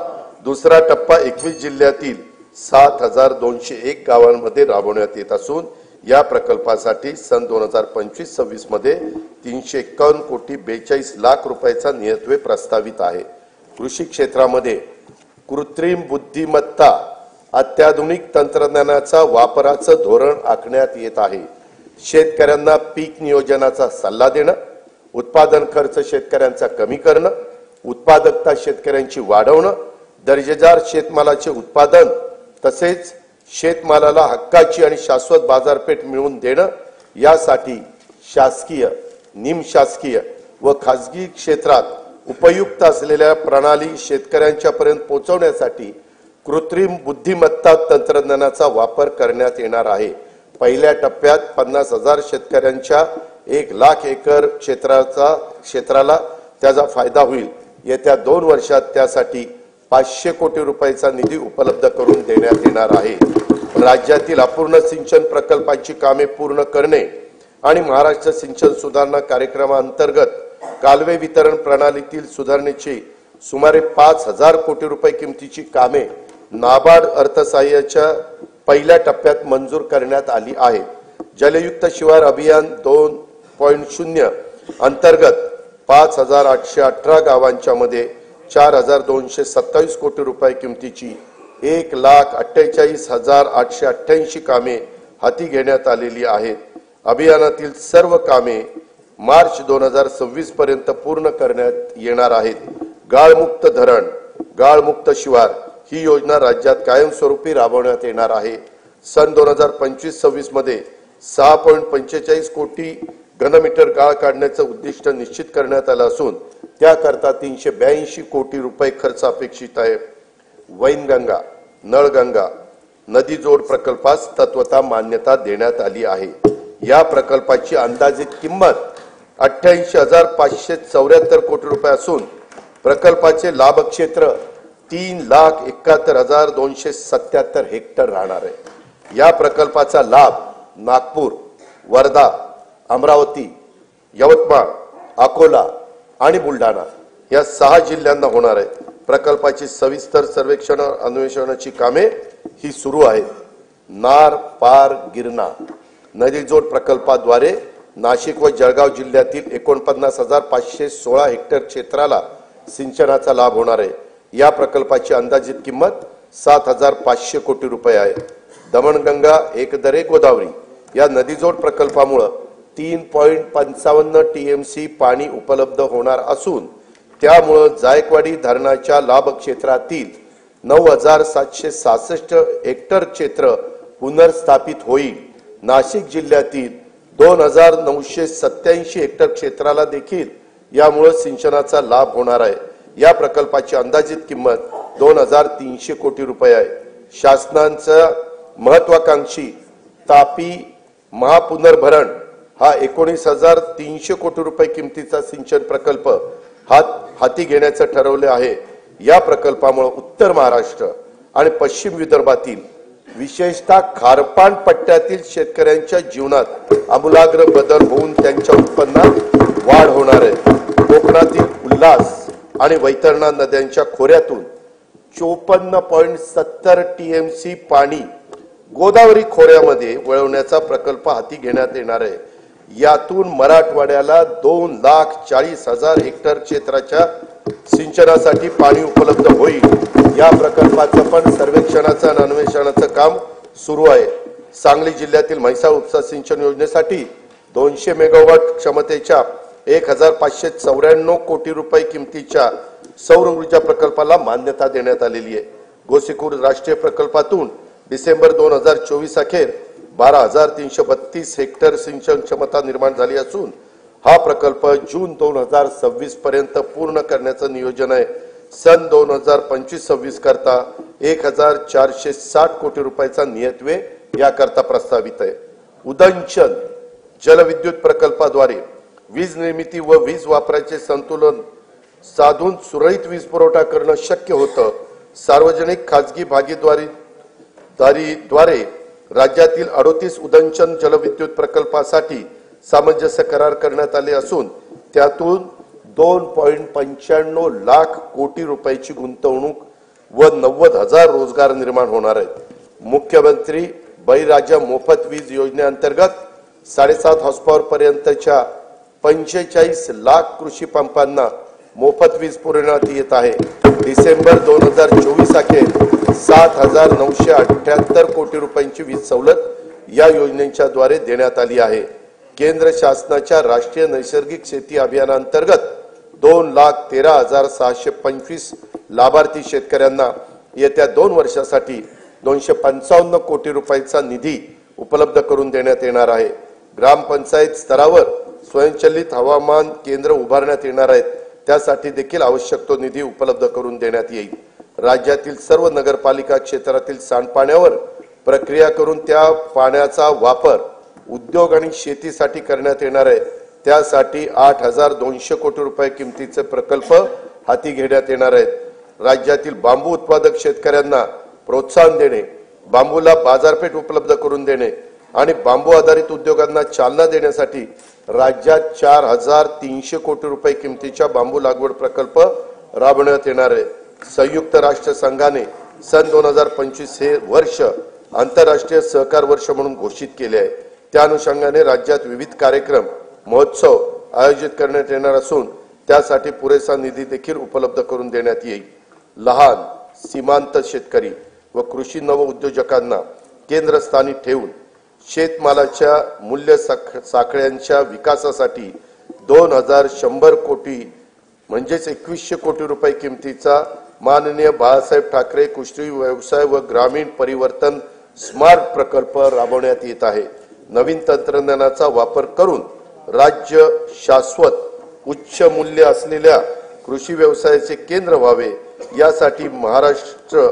दुसरा टप्पा 21 जिल्ह्यातील 7201 गावांमध्ये राबवण्यात येत असून या प्रकल्पासाठी सन 2025-26 मध्ये 351 कोटी 42 लाख रुपयाचा नियतवे प्रस्तावित आहे। कृषी क्षेत्रामध्ये कृत्रिम बुद्धिमत्ता अत्याधुनिक तंत्रज्ञानाचा वापराचं धोरण आखण्यात येत आहे। शेतकऱ्यांना पीक नियोजनाचा सल्ला देणं, उत्पादन खर्च शेतकऱ्यांचा कमी करणं, उत्पादकता शेतकऱ्यांची वाढवणं, दर्जेदार शेतमालाचे उत्पादन तसेच शेतमालाला हक्काची आणि शाश्वत बाजारपेठ मिळवून देणं यासाठी शासकीय, निमशासकीय व खासगी क्षेत्रात उपयुक्त असलेल्या प्रणाली शेतकऱ्यांच्या पर्यंत पोहोचवण्यासाठी कृत्रिम बुद्धिमत्ता तंत्रज्ञानाचा वापर करण्यात येणार आहे। पहिल्या टप्प्यात 50,000 शेतकऱ्यांच्या 1 लाख एकर क्षेत्राला त्याचा फायदा होईल। येत्या 2 वर्षात त्यासाठी 500 कोटी रुपयाचा निधी उपलब्ध करून देण्यात येणार आहे। राज्यातील अपूर्ण सिंचन प्रकल्पांची कामे पूर्ण करणे आणि महाराष्ट्र सिंचन सुधारणा कार्यक्रमांतर्गत कालवे वितरण प्रणालीतील सुधारणेची सुमारे 5,000 कोटी रुपये किमतीची कामे नाबार्ड अर्थसहाय्याच्या पहिल्या टप्प्यात मंजूर करण्यात आली आहे। जलयुक्त शिवार अभियान 2.0 अंतर्गत 5,818 गावांच्या मध्ये 4,227 कोटी रुपये किमतीची 1,48,888 कामे हाती घेण्यात आलेली आहेत। अभियानातील सर्व कामे मार्च 2026 पर्यंत पूर्ण करण्यात येणार आहेत। गाळमुक्त धरण, गाळमुक्त शिवार ही योजना राज्यात कायमस्वरूपी राबवण्यात येणार आहे। सन 2025-26 मध्ये 6.45 कोटी घनमीटर गाळ काढण्याचं उद्दिष्ट निश्चित करण्यात आलं असून त्याकरता 382 कोटी रुपये खर्च अपेक्षित आहे। वैनगंगा, नळगंगा नदी जोड प्रकल्पास तत्वता मान्यता देण्यात आली आहे। या प्रकल्पाची अंदाजित किंमत 88,574 कोटी रुपये असून प्रकल्पाचे लाभ क्षेत्र 3,71,277 हेक्टर राहणार आहे। या प्रकल्पाचा लाभ नागपूर, वर्धा, अमरावती, यवतमाळ, अकोला आणि बुलढाणा या 6 जिल्ह्यांना होणार आहे। प्रकल्पाची सविस्तर सर्वेक्षण अन्वेषणाची कामे ही सुरू आहेत। नार पार गिरणा नदी जोड प्रकल्पाद्वारे नाशिक व जळगाव जिल्ह्यातील 49,516 हेक्टर क्षेत्राला सिंचनाचा लाभ होणार आहे। या प्रकल्पाची अंदाजित किंमत 7,500 कोटी रुपये आहे। दमणगंगा एकदरे गोदावरी या नदीजोड प्रकल्पामुळे 3.55 टीएमसी पाणी उपलब्ध होणार असून त्यामुळे जायकवाडी धरणाच्या लाभ क्षेत्रातील 9,766 हेक्टर क्षेत्र पुनर्स्थापित होईल। नाशिक जिल्ह्यातील 2,987 हेक्टर क्षेत्राला देखील यामुळे सिंचनाचा लाभ होणार आहे। या प्रकल्पाची अंदाजित किंमत 2,300 कोटी रुपये आहे। शासनाचा महत्वाकांक्षी तापी महापुनर्भरण हा 19,300 कोटी रुपये किमतीचा सिंचन प्रकल्प हाती घेण्याचं ठरवले आहे। या प्रकल्पामुळे उत्तर महाराष्ट्र आणि पश्चिम विदर्भातील विशेषतः खारपान पट्ट्यातील शेतकऱ्यांच्या जीवनात आमूलाग्र बदल होऊन त्यांच्या उत्पन्नात वाढ होणार आहे। कोकणातील उल्हास आणि वैतरणा नद्यांच्या खोऱ्यातून 54.70 टीएमसी पाणी गोदावरी खोऱ्यामध्ये वळवण्याचा प्रकल्प हाती घेण्यात येणार आहे। यातून मराठवाड्याला 2,40,000 हेक्टर क्षेत्राच्या सिंचनासाठी पाणी उपलब्ध होईल। या प्रकल्पाचं पण सर्वेक्षणाचं आणि अन्वेषणाचं काम सुरू आहे। सांगली जिल्ह्यातील म्हैसाळ उपसा सिंचन योजनेसाठी 200 मेगावॉट क्षमतेच्या 1,594 कोटी रुपये किमतीच्या सौर ऊर्जा प्रकल्पाला मान्यता देण्यात आलेली आहे। गोसीखुर्द राष्ट्रीय प्रकल्पातून डिसेंबर 2024 अखेर 12,332 हेक्टर सिंचन क्षमता निर्माण झाली असून हा प्रकल्प जून 2026 पर्यंत पूर्ण करण्याचं नियोजन आहे। सन 2025-26 करता 1,460 कोटी रुपयाचा नियतव्यय याकरता प्रस्तावित आहे। उदंचन जलविद्युत प्रकल्पाद्वारे वीज निर्मिती व वीज वापराचे संतुलन साधून सुरळीत वीज पुरवठा करणं शक्य होतं। सार्वजनिक खासगी भागीदारीद्वारे राज्यातील 38 उदंचन जलविद्युत प्रकल्पासाठी सामंजस्य करार करण्यात आले असून त्यातून 2.95 लाख कोटी रुपयाची गुंतवणूक व 90,000 रोजगार निर्माण होणार आहेत। मुख्यमंत्री बळीराजा मोफत वीज योजनेअंतर्गत 7.5 हॉर्सपॉवर पर्यंतच्या 45 लाख कृषी पंपांना मोफत वीज पुरवण्यात येत आहे। डिसेंबर 2024 अखेर 7,978 कोटी रुपयांची वीज सवलत या योजनेच्या द्वारे देण्यात आली आहे। केंद्र शासनाच्या राष्ट्रीय नैसर्गिक शेती अभियानांतर्गत 2,13,625 लाभार्थी शेतकऱ्यांना येत्या 2 वर्षासाठी 255 कोटी रुपयांचा निधी उपलब्ध करून देण्यात येणार आहे। ग्रामपंचायत स्तरावर स्वयंचलित हवामान केंद्र उभारण्यात येणार आहेत, त्यासाठी देखील आवश्यक तो निधी उपलब्ध करून देण्यात येईल। राज्यातील सर्व नगरपालिका क्षेत्रातील सांडपाण्यावर प्रक्रिया करून त्या पाण्याचा वापर उद्योग आणि शेतीसाठी करण्यात येणार आहे। त्यासाठी 8,200 कोटी रुपये किमतीचे प्रकल्प हाती घेण्यात येणार आहेत। राज्यातील बांबू उत्पादक शेतकऱ्यांना प्रोत्साहन देणे, बांबूला बाजारपेठ उपलब्ध करून देणे आणि बांबू आधारित उद्योगांना चालना देण्यासाठी राज्यात 4,300 कोटी रुपये किमतीच्या बांबू लागवड प्रकल्प राबवण्यात येणार आहे। संयुक्त राष्ट्र संघाने सन 2025 हे वर्ष आंतरराष्ट्रीय सहकार वर्ष म्हणून घोषित केले आहे। त्या अनुषंगाने राज्यात विविध कार्यक्रम महोत्सव आयोजित करण्यात येणार असून त्यासाठी पुरेसा निधी देखील उपलब्ध करून देण्यात येईल। लहान सीमांत शेतकरी व कृषी नव उद्योजकांना केंद्रस्थानी ठेवून शेतमालाच्या मूल्य साखळ्यांच्या विकासासाठी 2,100 कोटी म्हणजेच 2100 कोटी रुपये किमतीचा माननीय बाळासाहेब ठाकरे कृषी व्यवसाय व ग्रामीण परिवर्तन स्मार्ट प्रकल्प राबवण्यात येत आहे। नवीन तंत्रज्ञानाचा वापर करून राज्य शाश्वत उच्च मूल्य असलेल्या कृषी व्यवसायाचे केंद्र व्हावे यासाठी Maharashtra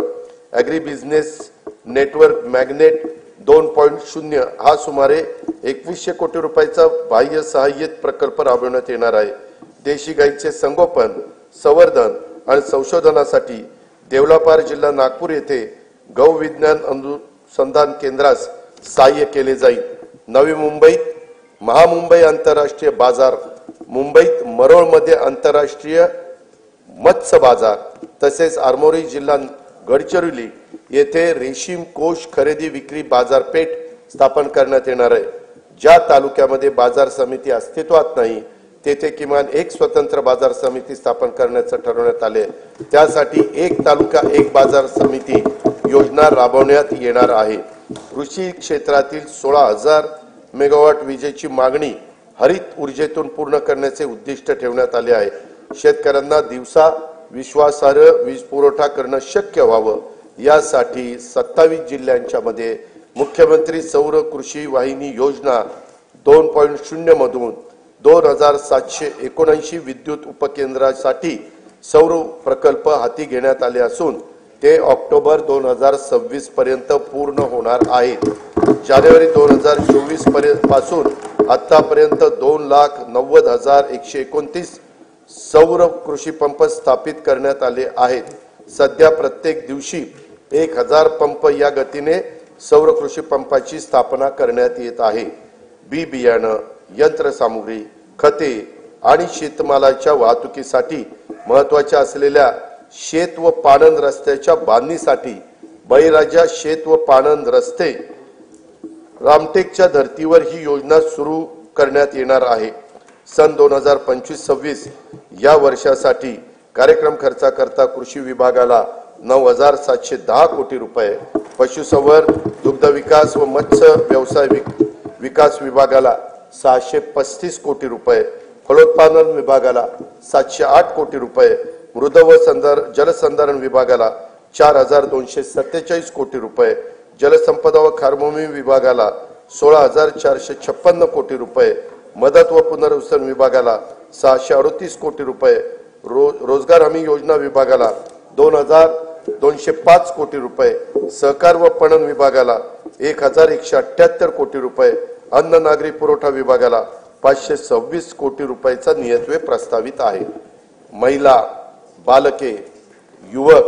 agri business network magnet 2.0 हा सुमारे 2100 कोटी रुपयाचा बाह्य सहाय्यित प्रकल्प राबवण्यात येणार आहे। देशी गाईचे संगोपन, संवर्धन आणि संशोधनासाठी देवलापार जिल्हा नागपूर येथे गौ विज्ञान अनुसंधान केंद्रास सहाय्य केले जाईल। नवी मुंबईत महामुंबई आंतरराष्ट्रीय बाजार, मुंबईत मरोळमध्ये आंतरराष्ट्रीय मत्स्य बाजार तसेच आरमोरी जिल्हा गडचिरोली येथे रेशीम कोष खरेदी विक्री बाजारपेठ स्थापन करण्यात येणार आहे। ज्या तालुक्यामध्ये बाजार समिती अस्तित्वात नाही तेथे किमान एक स्वतंत्र बाजार समिती स्थापन करण्याचे ठरवण्यात आले। त्यासाठी एक तालुका एक बाजार समिती योजना राबवण्यात येणार आहे। कृषी क्षेत्रातील 16,000 मेगावॉट विजेची मागणी हरित ऊर्जेतून पूर्ण करण्याचे उद्दिष्ट ठेवण्यात आले आहे। शेतकऱ्यांना दिवसा विश्वासार्ह वीज पुरवठा करणं शक्य व्हावं यासाठी 27 जिल्ह्यांच्या मध्ये मुख्यमंत्री सौर कृषी वाहिनी योजना 2.0 मधून 2779 विद्युत उपकेंद्रासाठी सौर प्रकल्प हाती घेण्यात आले असून ते ऑक्टोबर 2026 पर्यंत पूर्ण होणार आहेत। जानेवारी 2024 पासून आतापर्यंत 2,90,129 सौर कृषी पंप स्थापित करण्यात आले आहेत। सध्या प्रत्येक दिवशी 1000 पंप या गतीने सौर कृषी पंपाची स्थापना करण्यात येत आहे। बी बियाणं, यंत्रसामुग्री, खते आणि शेतमालाच्या वाहतुकीसाठी महत्त्वाच्या असलेल्या शेत व पाणंद रस्त्याच्या बांधणीसाठी बळीराजा शेत व पाणंद रस्ते रामटेकच्या धर्तीवर ही योजना सुरू करण्यात येणार आहे। सन 2025-26 या वर्षासाठी कार्यक्रम खर्चाकरता कृषी विभागाला 9,710 कोटी रुपये, पशुसंवर्धन, दुग्ध विकास व मत्स्य व्यवसाय विकास विभागाला 635 कोटी रुपये, फलोत्पादन विभागाला 708 कोटी रुपये, मृद व जलसंधारण विभागाला 4,247 कोटी रुपये, जलसंपदा व खारभूमी विभागाला 16,456 कोटी रुपये, मदत व पुनर्वसन विभागाला 638 कोटी रुपये, रोजगार हमी योजना विभागाला 2,205 कोटी रुपये, सहकार व पणन विभागाला 1,178 कोटी रुपये, अन्न नागरी पुरवठा विभागाला 526 कोटी रुपयाचा नियतव्यय प्रस्तावित आहे। महिला, बालके, युवक,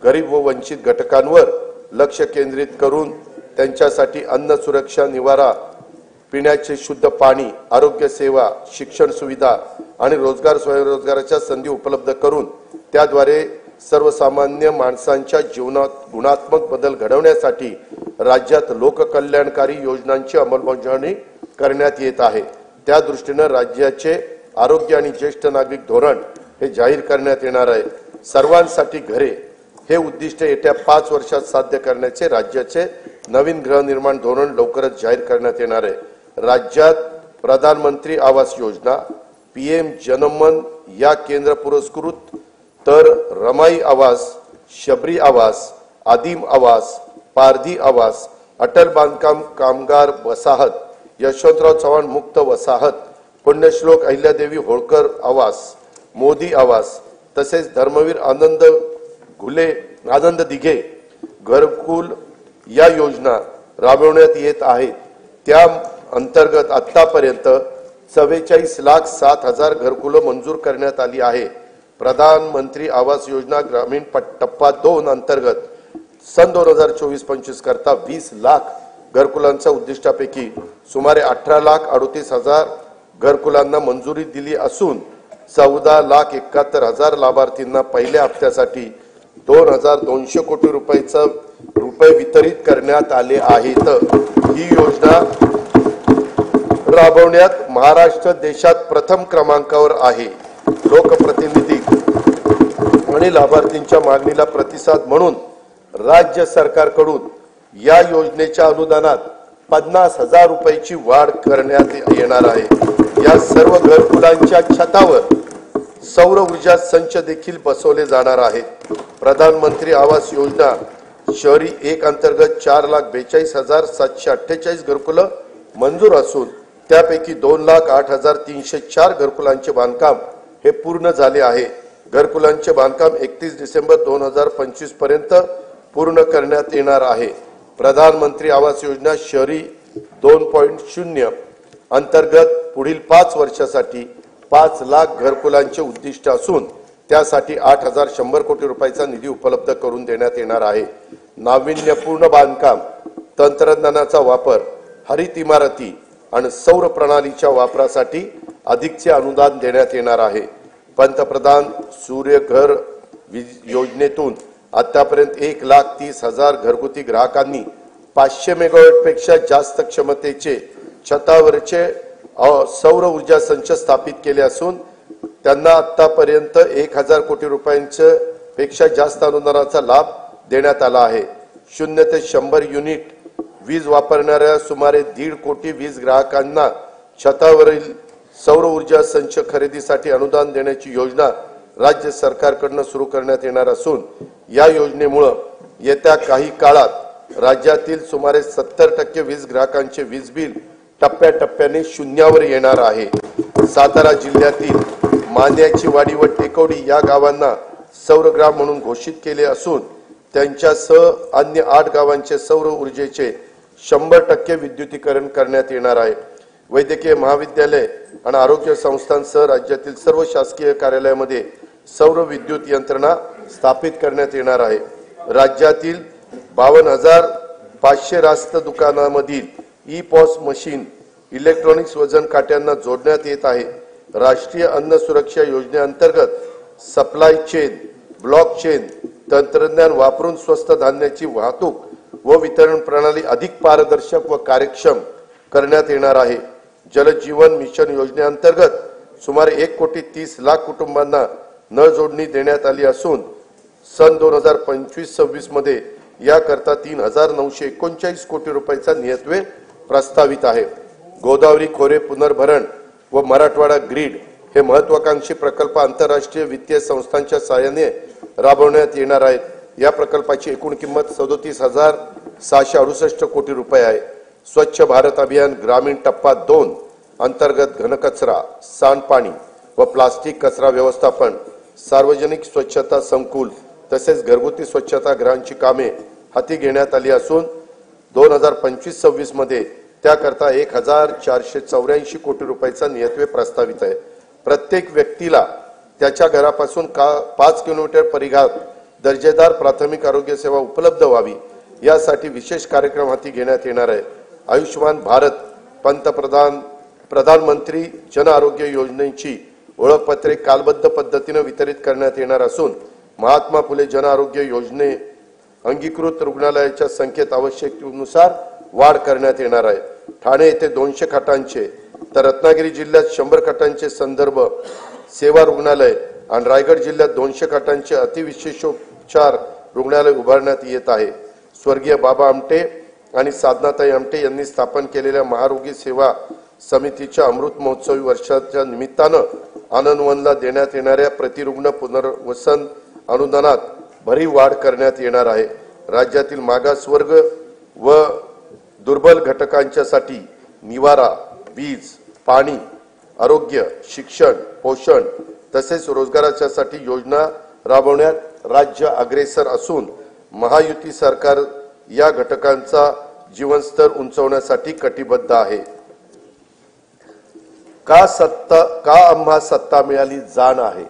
गरीब व वंचित घटकांवर लक्ष केंद्रित करून त्यांच्यासाठी अन्न सुरक्षा, निवारा, पिण्याचे शुद्ध पाणी, आरोग्य सेवा, शिक्षण सुविधा आणि रोजगार स्वयंरोजगाराच्या संधी उपलब्ध करून त्याद्वारे सर्वसामान्य माणसांच्या जीवनात गुणात्मक बदल घडवण्यासाठी राज्यात लोककल्याणकारी योजनांची अंमलबजावणी करण्यात येत आहे। त्या दृष्टीने राज्याचे आरोग्य आणि ज्येष्ठ नागरिक धोरण हे जाहीर करण्यात येणार आहे। सर्वांसाठी घरे हे उद्दिष्ट येत्या 5 वर्षात साध्य करण्याचे राज्याचे नवीन गृहनिर्माण धोरण लवकरच जाहीर करण्यात येणार आहे। राज्यात प्रधानमंत्री आवास योजना, पीएम जनमन या केंद्र पुरस्कृत तर रमाई आवास, शबरी आवास, आदिम आवास, पारधी आवास, अटल बांधकाम कामगार वसाहत, यशवंतराव चव्हाण मुक्त वसाहत, पुण्यश्लोक अहिल्यादेवी होळकर आवास, मोदी आवास तसेच धर्मवीर आनंद दिघे घरकुल या योजना राबवण्यात येत आहेत। त्या अंतर्गत आतापर्यंत 44,07,000 घरकुलं मंजूर करण्यात आली आहे। प्रधानमंत्री आवास योजना ग्रामीण टप्पा 2 अंतर्गत सन 2024-25 करता 20 लाख घरकुलांच्या उद्दिष्टापैकी सुमारे 18,38,000 घरकुलांना मंजुरी दिली असून 14,71,000 लाभार्थींना पहिल्या हप्त्यासाठी 2,200 कोटी रुपये वितरित करण्यात आले आहेत। ही योजना राबवण्यात महाराष्ट्र देशात प्रथम क्रमांकावर आहे। लोकप्रतिनिधी आणि लाभार्थींच्या मागणीला प्रतिसाद म्हणून राज्य सरकारकडून या योजनेच्या अनुदानात 50,000 रुपयाची वाढ करण्यात येणार आहे। या सर्व घरकुलांच्या छतावर सौर ऊर्जा संच देखील बसवले जाणार आहेत। प्रधानमंत्री आवास योजना शहरी 1 अंतर्गत 4,42,748 घरकुलं मंजूर असून त्यापैकी 2,08,304 घरकुलांचे बांधकाम हे पूर्ण झाले आहे। घरकुलांचे बांधकाम 31 डिसेंबर 2025 पर्यंत पूर्ण करण्यात येणार आहे। प्रधानमंत्री आवास योजना शहरी 2.0 अंतर्गत पुढील 5 वर्षासाठी 5 लाख घरकुलांचे उद्दिष्ट असून त्यासाठी 8,100 कोटी रुपयाचा निधी उपलब्ध करून देण्यात येणार आहे। नाविन्यपूर्ण बांधकाम, तंत्रज्ञानाचा वापर, हरित इमारती आणि सौर प्रणालीच्या वापरासाठी अधिकचे अनुदान देण्यात येणार आहे। पंतप्रधान सूर्यघर योजनेतून आतापर्यंत 1,30,000 घरगुती ग्राहकांनी 500 मेगावॉट पेक्षा जास्त क्षमतेचे छतावरचे सौर ऊर्जा संच स्थापित केले असून त्यांना आतापर्यंत 1,000 कोटी रुपयांचे पेक्षा जास्त अनुदानाचा लाभ देण्यात आला आहे। 0 ते 100 युनिट वीज वापरणाऱ्या सुमारे 1.5 कोटी वीज ग्राहकांना छतावरील सौर ऊर्जा संच खरेदीसाठी अनुदान देण्याची योजना राज्य सरकारकडून सुरू करण्यात येणार असून या योजनेमुळे येत्या काही काळात राज्यातील सुमारे 70% वीज ग्राहकांचे वीज बिल टप्प्याटप्प्याने शून्यावर येणार आहे। सातारा जिल्ह्यातील मांद्याची वाडी व टेकवडी या गावांना सौरग्राम म्हणून घोषित केले असून त्यांच्यासह अन्य 8 गावांचे सौर ऊर्जेचे 100% विद्युतीकरण करण्यात येणार आहे। वैद्यकीय महाविद्यालय आणि आरोग्य संस्थांसह राज्यातील सर्व शासकीय कार्यालयामध्ये सौर विद्युत यंत्रणा स्थापित करण्यात येणार आहे। राज्यातील 52,500 रास्त दुकानांमधील ई-पॉस मशीन इलेक्ट्रॉनिक्स वजन काट्यांना जोडण्यात येत आहे। राष्ट्रीय अन्न सुरक्षा योजनेअंतर्गत सप्लाय चेन ब्लॉकचेन तंत्रज्ञान वापरून स्वस्त धान्याची वाहतूक व वितरण प्रणाली अधिक पारदर्शक व कार्यक्षम करण्यात येणार आहे। जल जीवन मिशन योजनेअंतर्गत सुमारे 1,30,00,000 कुटुंबांना नळ जोडणी देण्यात आली असून सन 2025-26 मध्ये याकरता 3,939 कोटी रुपयाचा नियतव्यय प्रस्तावित आहे। गोदावरी खोरे पुनर्भरण व मराठवाडा ग्रीड हे महत्वाकांक्षी प्रकल्प आंतरराष्ट्रीय वित्तीय संस्थांच्या सहाय्याने राबवण्यात येणार आहेत। या प्रकल्पाची एकूण किंमत 37,668 कोटी रुपये आहे। स्वच्छ भारत अभियान ग्रामीण टप्पा 2 अंतर्गत घनकचरा, सांडपाणी व प्लास्टिक कचरा व्यवस्थापन, सार्वजनिक स्वच्छता संकुल तसेच घरगुती स्वच्छता गृहांची कामे हाती घेण्यात आली असून 2025-26 मध्ये त्याकरता 1,484 कोटी रुपयाचा नियतव्यय प्रस्तावित आहे। प्रत्येक व्यक्तीला त्याच्या घरापासून 5 किलोमीटर परिघात दर्जेदार प्राथमिक आरोग्य सेवा उपलब्ध व्हावी यासाठी विशेष कार्यक्रम हाती घेण्यात येणार आहे। आयुष्मान भारत प्रधानमंत्री जन आरोग्य योजनेची ओळखपत्रे कालबद्ध पद्धतीने वितरित करण्यात येणार असून महात्मा फुले जन आरोग्य योजने अंगीकृत रुग्णालयाच्या संख्येत आवश्यकतेनुसार वाढ करण्यात येणार आहे। ठाणे येथे 200 खाटांचे तर रत्नागिरी जिल्ह्यात 100 खाटांचे संदर्भ सेवा रुग्णालय आणि रायगड जिल्ह्यात 200 खाटांचे अतिविशेषोपचार रुग्णालय उभारण्यात येत आहे। स्वर्गीय बाबा आमटे आणि साधनाताई आमटे यांनी स्थापन केलेल्या महारोगी सेवा समितीच्या अमृत महोत्सवी वर्षाच्या निमित्तानं आनंदवनला देण्यात येणाऱ्या प्रतिरुग्ण पुनर्वसन अनुदानात भरीव वाढ करण्यात येणार आहे। राज्यातील मागासवर्ग व दुर्बल घटकांच्यासाठी निवारा, वीज, पाणी, आरोग्य, शिक्षण, पोषण तसेच रोजगाराच्यासाठी योजना राबवण्यात राज्य अग्रेसर असून महायुती सरकार या घटकांचा जीवनस्तर उंचावण्यासाठी कटिबद्ध आहे। का आम्हा सत्ता मिळाली जाण आहे,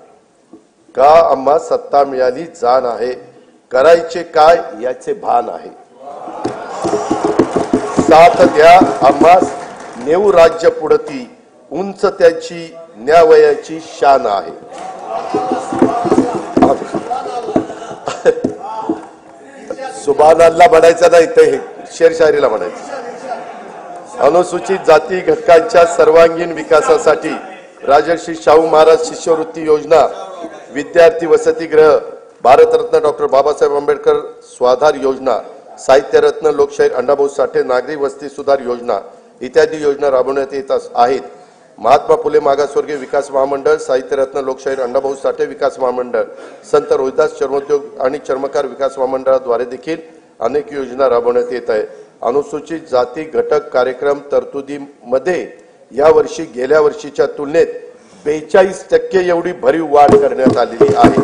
का आम्हा सत्ता मिळाली जाण आहे, करायचे काय याचे भान आहे। साथ द्या आम्हा नेऊ राज्य पुढती, उंच त्याची न्यावयाची शान आहे। सुभान अल्लाह म्हणायचं नाही ते शेरशायरीला म्हणायचं। अनुसूचित जाती घटकांच्या सर्वांगीण विकासासाठी राजर्षी शाहू महाराज शिष्यवृत्ती योजना, विद्यार्थी वसतिगृह, भारतरत्न डॉक्टर बाबासाहेब आंबेडकर स्वाधार योजना, साहित्यरत्न लोकशाहीर अण्णाभाऊ साठे नागरी वस्ती सुधार योजना इत्यादी योजना राबवण्यात येत आहेत। महात्मा फुले मागासवर्गीय विकास महामंडळ, साहित्यरत्न लोकशाहीर अण्णाभाऊ साठे विकास महामंडळ, संत रोहिदास चर्मोद्योग आणि चर्मकार विकास महामंडळाद्वारे देखील अनेक योजना राबवण्यात येत आहे। अनुसूचित जाती घटक कार्यक्रम तरतुदीमध्ये यावर्षी गेल्या वर्षीच्या तुलनेत 42% एवढी भरीव वाढ करण्यात आलेली आहे।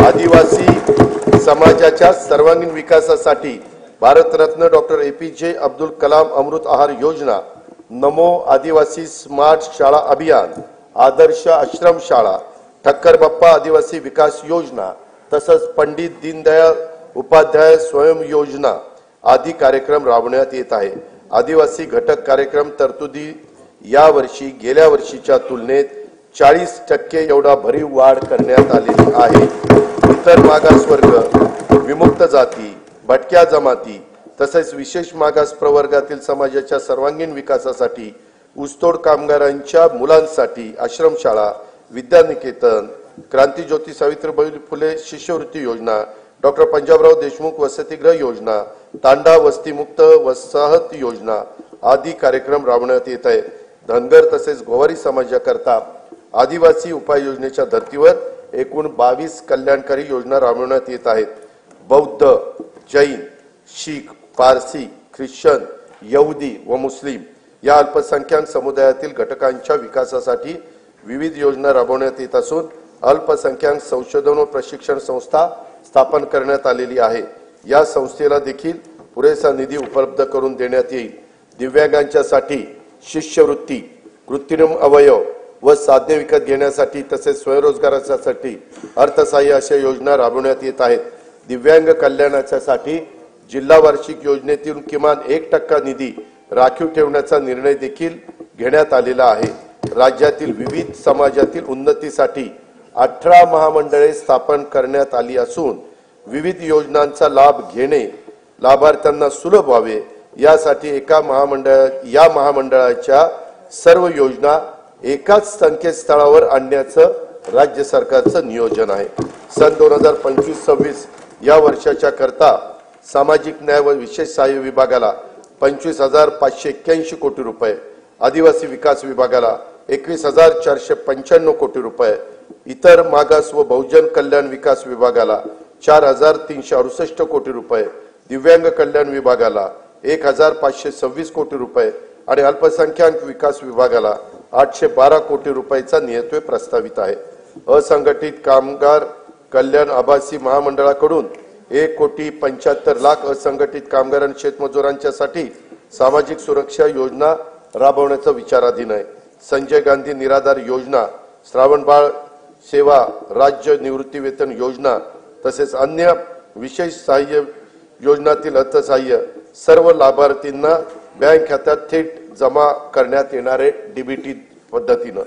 आदिवासी समाजाच्या सर्वांगीण विकासासाठी भारतरत्न डॉक्टर APJ अब्दुल कलाम अमृत आहार योजना, नमो आदिवासी स्मार्ट शाळा अभियान, आदर्श आश्रम शाळा, ठक्कर बाप्पा आदिवासी विकास योजना तसंच पंडित दीनदयाळ उपाध्याय स्वयं योजना आदी कार्यक्रम राबवण्यात येत आहे। आदिवासी घटक कार्यक्रम तरतुदी यावर्षी गेल्या वर्षीच्या तुलनेत 40% एवढा भरीव वाढ करण्यात आलेली आहे। इतर मागासवर्ग, विमुक्त जाती, भटक्या जमाती तसेच विशेष मागास प्रवर्गातील समाजाच्या सर्वांगीण विकासासाठी ऊसतोड कामगारांच्या मुलांसाठी आश्रमशाळा, विद्यानिकेतन, क्रांतिज्योती सावित्रीबाई फुले शिष्यवृत्ती योजना, डॉक्टर पंजाबराव देशमुख वसतिगृह योजना, तांडा वस्तीमुक्त वसाहत योजना आदी कार्यक्रम राबवण्यात येत आहे। धनगर तसेच गोवारी समाजाकरता आदिवासी उपाययोजनेच्या धर्तीवर एकूण 22 कल्याणकारी योजना राबवण्यात येत आहेत। बौद्ध, जैन, शीख, पारसी, ख्रिश्चन, यहुदी व मुस्लिम या अल्पसंख्याक समुदायातील घटकांच्या विकासासाठी विविध योजना राबवण्यात येत असून अल्पसंख्याक संशोधन व प्रशिक्षण संस्था स्थापन करण्यात आलेली आहे। या संस्थेला देखील पुरेसा निधी उपलब्ध करून देण्यात येईल। दिव्यांगांच्यासाठी शिष्यवृत्ती, कृत्रिम अवयव व साधने विकत घेण्यासाठी तसेच स्वयंरोजगारासाठी अर्थसहाय्य अशा योजना राबवण्यात येत आहेत। दिव्यांग कल्याणासाठी जिल्हा वार्षिक योजनेतून किमान 1% निधी राखीव ठेवण्याचा निर्णय देखील घेण्यात आलेला आहे। राज्यातील विविध समाजातील उन्नतीसाठी 18 महामंडळे स्थापन करण्यात आली असून विविध योजनांचा लाभ घेणे लाभार्थ्यांना सुलभ व्हावे यासाठी या महामंडळाच्या सर्व योजना एकाच संकेतस्थळावर आणण्याचं राज्य सरकारचं नियोजन आहे। सन 2025-26 या वर्षाच्या करता सामाजिक न्याय व विशेष सहाय्य विभागाला 25,581 कोटी रुपये, आदिवासी विकास विभागाला 21,495 कोटी रुपये, इतर मागास व बहुजन कल्याण विकास विभागाला 4,368 कोटी रुपये, दिव्यांग कल्याण विभागाला 1,526 कोटी रुपये आणि अल्पसंख्याक विकास विभागाला 812 कोटी रुपयाचा नियतव्यय प्रस्तावित आहे। असंघटित कामगार कल्याण आभासी महामंडळाकडून 1,75,00,000 असंघटित कामगार आणि शेतमजुरांच्यासाठी सामाजिक सुरक्षा योजना राबवण्याचा विचाराधीन आहे। संजय गांधी निराधार योजना, श्रावणबाळ सेवा राज्य निवृत्ती वेतन योजना तसेच अन्य विशेष सहाय्य योजनातील अर्थसहाय्य सर्व लाभार्थींना बँक खात्यात थेट जमा करण्यात येणारे डीबीटी पद्धतीनं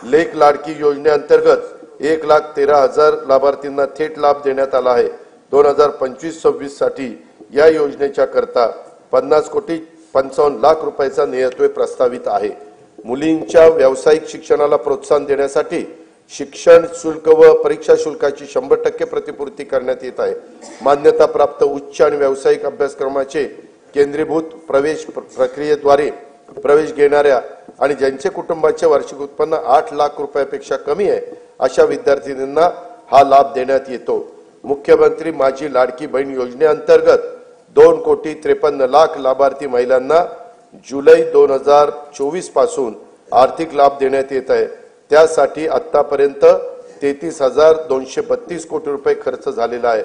लेख लाडकी योजनेअंतर्गत 1,13,000 लाभार्थींना थेट लाभ देण्यात आला आहे। 2025-26 साठी या योजनेच्या करता 50,55,00,000 रुपयाचा नियतव्यय प्रस्तावित आहे। मुलींच्या व्यावसायिक शिक्षणाला प्रोत्साहन देण्यासाठी शिक्षण शुल्क व परीक्षा शुल्काची 100% प्रतिपूर्ती करण्यात येत आहे। मान्यता प्राप्त उच्च आणि व्यावसायिक अभ्यासक्रमाचे केंद्रीभूत प्रवेश प्रक्रियेद्वारे प्रवेश घेणाऱ्या आणि ज्यांचे कुटुंबाचे वार्षिक उत्पन्न 8 लाख रुपयापेक्षा कमी आहे अशा विद्यार्थ्यांना हा लाभ देण्यात येतो। मुख्यमंत्री माझी लाडकी बहीण योजनेअंतर्गत 2,53,00,000 लाभार्थी महिलांना जुलै 2024 पासून आर्थिक लाभ देण्यात येत आहे। त्यासाठी आतापर्यंत 33,232 कोटी रुपये खर्च झालेला आहे।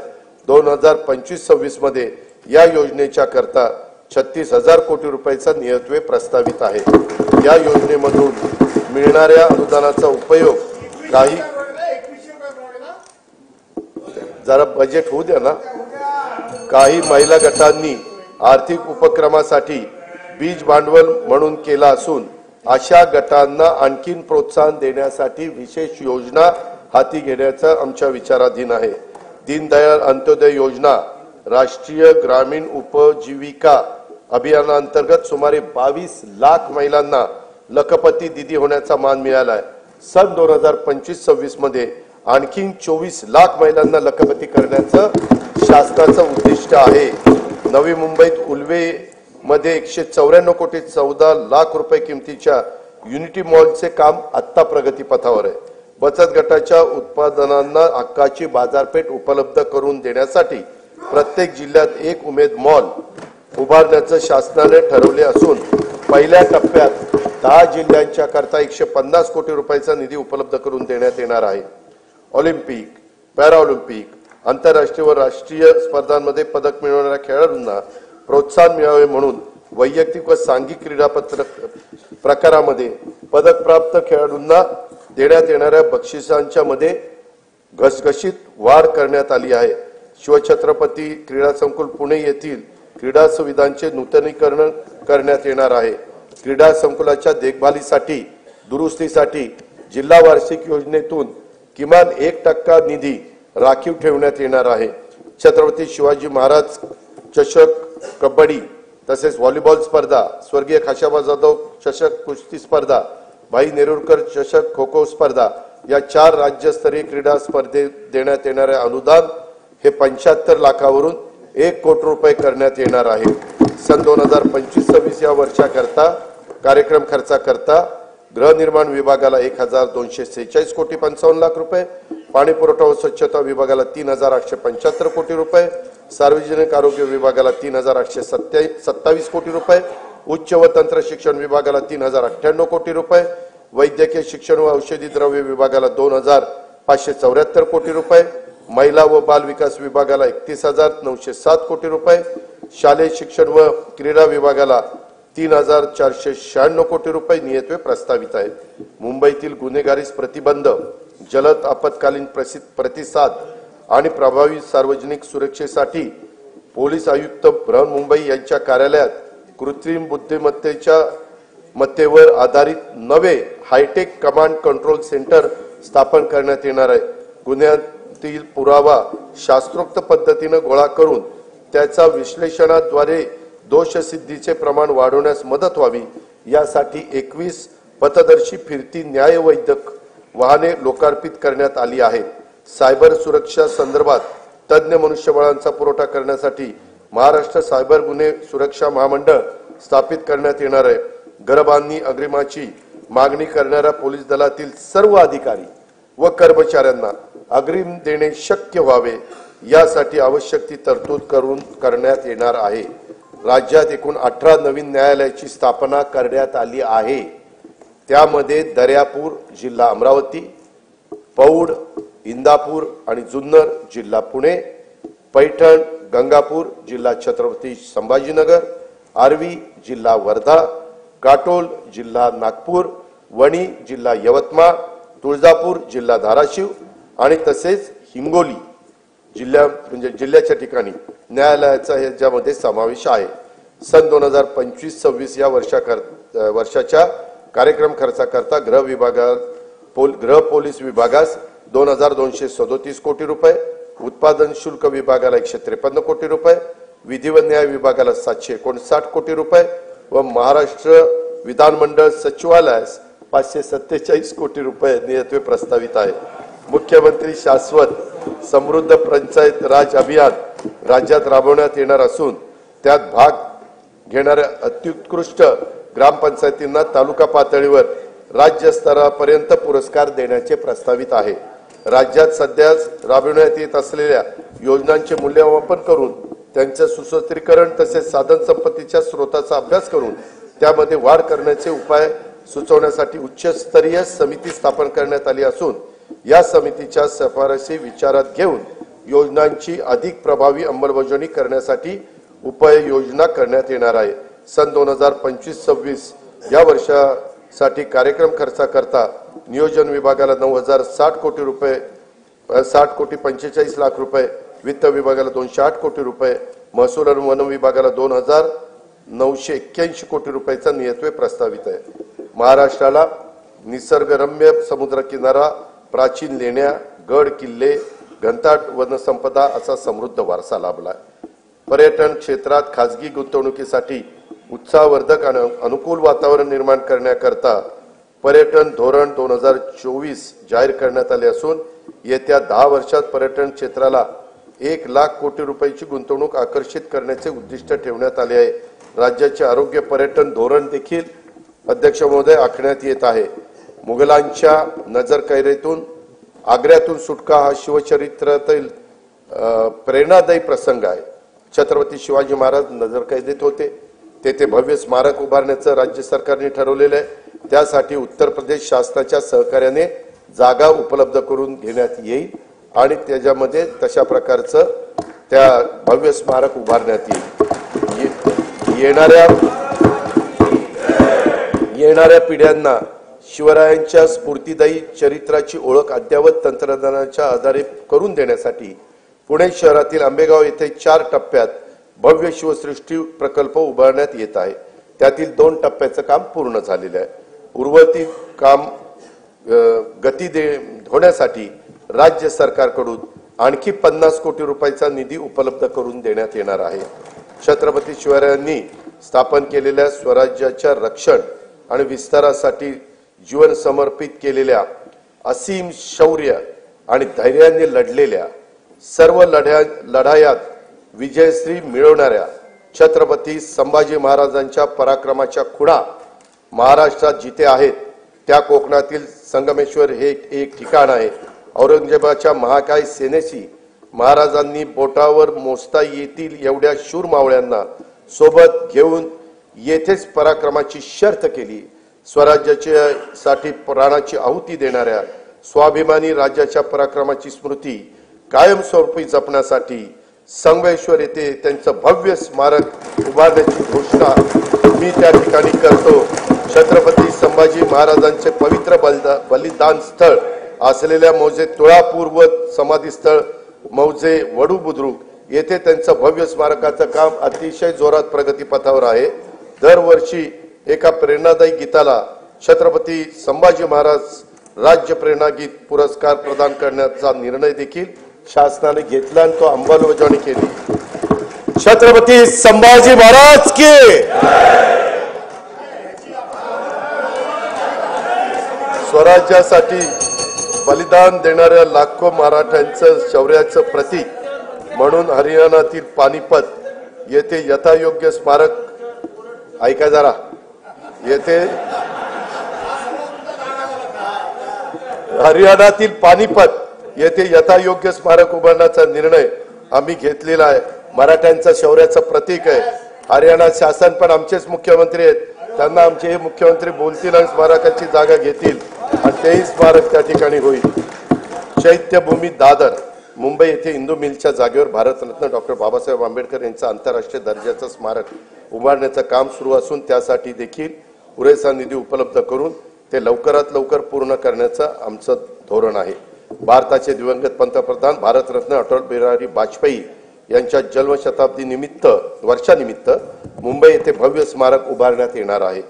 2025-26 मध्ये या योजनेच्या करता 36,000 कोटी रुपयाचा नियतव्यय प्रस्तावित आहे। या योजनेमधून मिळणाऱ्या अनुदानाचा उपयोग जरा बजेट होऊ द्या ना। काही महिला गटांनी आर्थिक उपक्रमासाठी बीज भांडवल म्हणून केला असून अशा गटांना आणखीन प्रोत्साहन देण्यासाठी विशेष योजना हाती घेण्याचा आमच्या विचाराधीन आहे। दीनदयाळ अंत्योदय योजना राष्ट्रीय ग्रामीण उपजीविका अभियानाअंतर्गत सुमारे 22 लाख महिलांना लखपती दीदी होण्याचा मान मिळाला आहे। सन 2025-26 मध्ये आणखी 24 लाख महिलांना लखपती करण्याचं शासनाचं उद्दिष्ट आहे। नवी मुंबईत उल्वे मध्ये 194 कोटी 14 लाख रुपये किमतीच्या युनिटी मॉलचे काम आता प्रगतीपथावर आहे। बचत गटाच्या उत्पादनांना हक्काची बाजारपेठ उपलब्ध करून देण्यासाठी प्रत्येक जिल्ह्यात एक उमेद मॉल उभारण्याचं शासनाने ठरवले असून पहिल्या टप्प्यात 10 जिल्ह्यांच्या करता 150 कोटी रुपयाचा निधी उपलब्ध करून देण्यात येणार आहे। ऑलिम्पिक, पॅराऑलिम्पिक, आंतरराष्ट्रीय व राष्ट्रीय स्पर्धांमध्ये पदक मिळवणाऱ्या खेळाडूंना प्रोत्साहन मिळावे म्हणून वैयक्तिक व सांघिक क्रीडा प्रकारामध्ये पदक प्राप्त खेळाडूंना देण्यात येणाऱ्या बक्षिसांच्या मध्ये घसघशीत वाढ करण्यात आली आहे। शिवछत्रपती क्रीडा संकुल पुणे येथील क्रीडा सुविधांचे नूतनीकरण करण्यात येणार आहे। क्रीडा संकुलाच्या देखभालीसाठी दुरुस्तीसाठी जिल्हा वार्षिक योजनेतून किमान 1% निधी राखीव ठेवण्यात येणार आहे। छत्रपती शिवाजी महाराज चषक कबड्डी तसेच व्हॉलीबॉल स्पर्धा, स्वर्गीय खाशाबा जाधव चषक कुस्ती स्पर्धा, भाई नेरुरकर चषक खो खो स्पर्धा या 4 राज्यस्तरीय क्रीडा स्पर्धेत देण्यात येणारे अनुदान हे 75 लाखावरून 1 कोटी रुपये करण्यात येणार आहे। सन 2025-26 या वर्षाकरता कार्यक्रम खर्चाकरता गृहनिर्माण विभागाला 1246 कोटी 55 लाख रुपये, पाणी पुरवठा व स्वच्छता विभागाला 3875 कोटी रुपये, सार्वजनिक आरोग्य विभागाला 3827 कोटी रुपये, उच्च व तंत्र शिक्षण विभागाला 3098 कोटी रुपये, वैद्यकीय शिक्षण व औषधी द्रव्य विभागाला 2574 कोटी रुपये, महिला व बाल विकास विभागाला 31,907 कोटी रुपये, शालेय शिक्षण व क्रीडा विभागाला 3,496 कोटी रुपये नियतवे प्रस्तावित आहेत. मुंबईतील गुन्हेगारीस प्रतिबंध, जलद आपत्कालीन प्रतिसाद आणि प्रभावी सार्वजनिक सुरक्षेसाठी पोलीस आयुक्त बृहन्मुंबई यांच्या कार्यालयात कृत्रिम बुद्धिमत्तेवर आधारित नवे हायटेक कमांड कंट्रोल सेंटर स्थापन करण्यात येणार आहे. गुन्ह्यातील पुरावा शास्त्रोक्त पद्धतीने गोळा करून त्याचा विश्लेषणाद्वारे दोषसिद्धीचे प्रमाण वाढवण्यास मदत व्हावी यासाठी 21 पथदर्शी फिरती न्यायवैद्यक वाहने लोकार्पित करण्यात आली आहेत. सायबर सुरक्षा संदर्भात तज्ञ मनुष्यबळांचा पुरवठा करण्यासाठी महाराष्ट्र सायबर गुन्हे सुरक्षा महामंडळ स्थापित करण्यात येणार आहे. घरबांधणी अग्रिमाची मागणी करणाऱ्या पोलीस दलातील सर्व अधिकारी व कर्मचाऱ्यांना अग्रिम देणे शक्य व्हावे यासाठी आवश्यक ती तरतूद करण्यात येणार आहे. राज्यात एकूण 18 नवीन न्यायालयाची स्थापना करण्यात आली आहे. त्यामध्ये दर्यापूर जिल्हा अमरावती, पौड, इंदापूर आणि जुन्नर जिल्हा पुणे, पैठण, गंगापूर जिल्हा छत्रपती संभाजीनगर, आर्वी जिल्हा वर्धा, काटोल जिल्हा नागपूर, वणी जिल्हा यवतमाळ, तुळजापूर जिल्हा धाराशिव आणि तसेच हिंगोली जिल्ह्याच्या ठिकाणी न्यायालयाचा याच्यामध्ये समावेश आहे. सन 2025-26 या वर्षाच्या कार्यक्रम खर्चाकरता गृह पोलीस विभागास 2,237 कोटी रुपये, उत्पादन शुल्क विभागाला 153 कोटी रुपये, विधी व न्याय विभागाला 759 कोटी रुपये व महाराष्ट्र विधानमंडळ सचिवालयास 547 कोटी रुपये नियतवे प्रस्तावित आहे. मुख्यमंत्री शाश्वत समृद्ध पंचायत राज अभियान राज्यात राबवण्यात येणार असून त्यात भाग घेणाऱ्या अत्युत्कृष्ट ग्रामपंचायतींना तालुका पातळीवर राज्य स्तरापर्यंत पुरस्कार देण्याचे प्रस्तावित आहे. राज्यात सध्या राबविण्यात येत असलेल्या योजनांचे मूल्यमापन करून त्यांचे सुसूत्रीकरण तसेच साधन संपत्तीच्या स्रोताचा अभ्यास करून त्यामध्ये वाढ करण्याचे उपाय सुचवण्यासाठी उच्चस्तरीय समिती स्थापन करण्यात आली असून या समितीच्या शिफारसी विचारात घेऊन योजनांची अधिक प्रभावी अंमलबजावणी करण्यासाठी उपाययोजना करण्यात येणार आहे. सन 2025-26 या वर्षासाठी कार्यक्रम खर्चाकरता नियोजन विभागाला 9,060 कोटी रुपये 60 कोटी 45 लाख रुपये, वित्त विभागाला 208 कोटी रुपये, महसूल आणि वन विभागाला 2,981 कोटी रुपयाचा नियतवे प्रस्तावित आहे. महाराष्ट्राला निसर्गरम्य समुद्रकिनारा, प्राचीन लेण्या, गड किल्ले, घनदाट वनसंपदा असा समृद्ध वारसा लाभला आहे. पर्यटन क्षेत्रात खासगी गुंतवणुकीसाठी उत्साहवर्धक आणि अनुकूल वातावरण निर्माण करण्याकरता पर्यटन धोरण 2024 जाहीर करण्यात आले असून येत्या 10 वर्षात पर्यटन क्षेत्राला 1 लाख कोटी रुपयाची गुंतवणूक आकर्षित करण्याचे उद्दिष्ट ठेवण्यात आले आहे. राज्याचे आरोग्य पर्यटन धोरण देखील अध्यक्ष महोदय आखण्यात येत आहे. मुघलांच्या नजरकैदेतून आग्र्यातून सुटका हा शिवचरित्रातील प्रेरणादायी प्रसंग आहे. छत्रपती शिवाजी महाराज नजरकैदेत होते, तेथे भव्य स्मारक उभारण्याचं राज्य सरकारने ठरवलेलं आहे. त्यासाठी उत्तर प्रदेश शासनाच्या सहकार्याने जागा उपलब्ध करून घेण्यात येईल आणि त्याच्यामध्ये तशा प्रकारचं त्या भव्य स्मारक उभारण्यात येईल. येणाऱ्या पिढ्यांना शिवरायांच्या स्फूर्तिदायी चरित्राची ओळख अद्ययावत तंत्रज्ञानाच्या आधारे करून देण्यासाठी पुणे शहरातील आंबेगाव येथे 4 टप्प्यात भव्य शिवसृष्टी प्रकल्प उभारण्यात येत आहे. त्यातील 2 टप्प्याचं काम पूर्ण झालेलं आहे. उर्वरित काम गती होण्यासाठी राज्य सरकारकडून आणखी 50 कोटी रुपयाचा निधी उपलब्ध करून देण्यात येणार आहे. छत्रपती शिवरायांनी स्थापन केलेल्या स्वराज्याच्या रक्षण आणि विस्तारासाठी जीवन समर्पित केलेल्या असीम शौर्य आणि धैर्याने लढलेल्या सर्व लढायात विजयश्री मिळवणाऱ्या छत्रपती संभाजी महाराजांच्या पराक्रमाच्या खुणा महाराष्ट्रात जिथे आहेत त्या कोकणातील संगमेश्वर हे एक ठिकाण आहे। औरंगजेबाच्या महाकाय सेनेशी महाराजांनी बोटावर मोजता येतील एवढ्या शूर मावळ्यांना सोबत घेऊन येथेच पराक्रमाची शर्त केली। स्वराज्यासाठी प्राणाची आहुती देणाऱ्या स्वाभिमानी राज्याच्या पराक्रमाची स्मृती कायमस्वरूपी जपण्यासाठी संगमेश्वर येथे त्यांचं भव्य स्मारक उभारण्याची घोषणा मी त्या ठिकाणी करतो। छत्रपती संभाजी महाराजांचे पवित्र बलिदान स्थळ असलेल्या मौजे तुळापूर व समाधी स्थळ मौजे वडू बुद्रुक येथे त्यांचं भव्य स्मारकाचं काम अतिशय जोरात प्रगतीपथावर आहे। दरवर्षी एका प्रेरणादायी गीताला छत्रपती संभाजी महाराज राज्य प्रेरणा गीत पुरस्कार प्रदान करण्याचा निर्णय देखील शासनाने घेतला आणि तो अंमलबजावणी केली। छत्रपती संभाजी महाराज की स्वराज्यासाठी बलिदान देणाऱ्या लाखो मराठ्यांचं शौर्याचं प्रतीक म्हणून हरियाणातील पानिपत येथे यथायोग्य स्मारक ऐका जरा येथे हरियाणातील पानिपत येथे यथायोग्य स्मारक उभारण्याचा निर्णय आम्ही घेतलेला आहे। मराठ्यांच्या शौर्याचं प्रतीक आहे। हरियाणा शासन पण आमचेच मुख्यमंत्री आहेत, त्यांना आमचे हे मुख्यमंत्री बोलतील आणि स्मारकाची जागा घेतील आणि तेही स्मारक त्या ठिकाणी होईल। चैत्यभूमी दादर मुंबई येथे इंदू मिलच्या जागेवर भारतरत्न डॉक्टर बाबासाहेब आंबेडकर यांचं आंतरराष्ट्रीय दर्जाचं स्मारक उभारण्याचं काम सुरू असून त्यासाठी देखील पुरेसा निधी उपलब्ध करून ते लवकरात लवकर पूर्ण करण्याचं आमचं धोरण आहे। भारताचे दिवंगत पंतप्रधान भारतरत्न अटल बिहारी वाजपेयी यांच्या जन्मशताब्दी वर्षानिमित्त मुंबई येथे भव्य स्मारक उभारण्यात येणार आहे।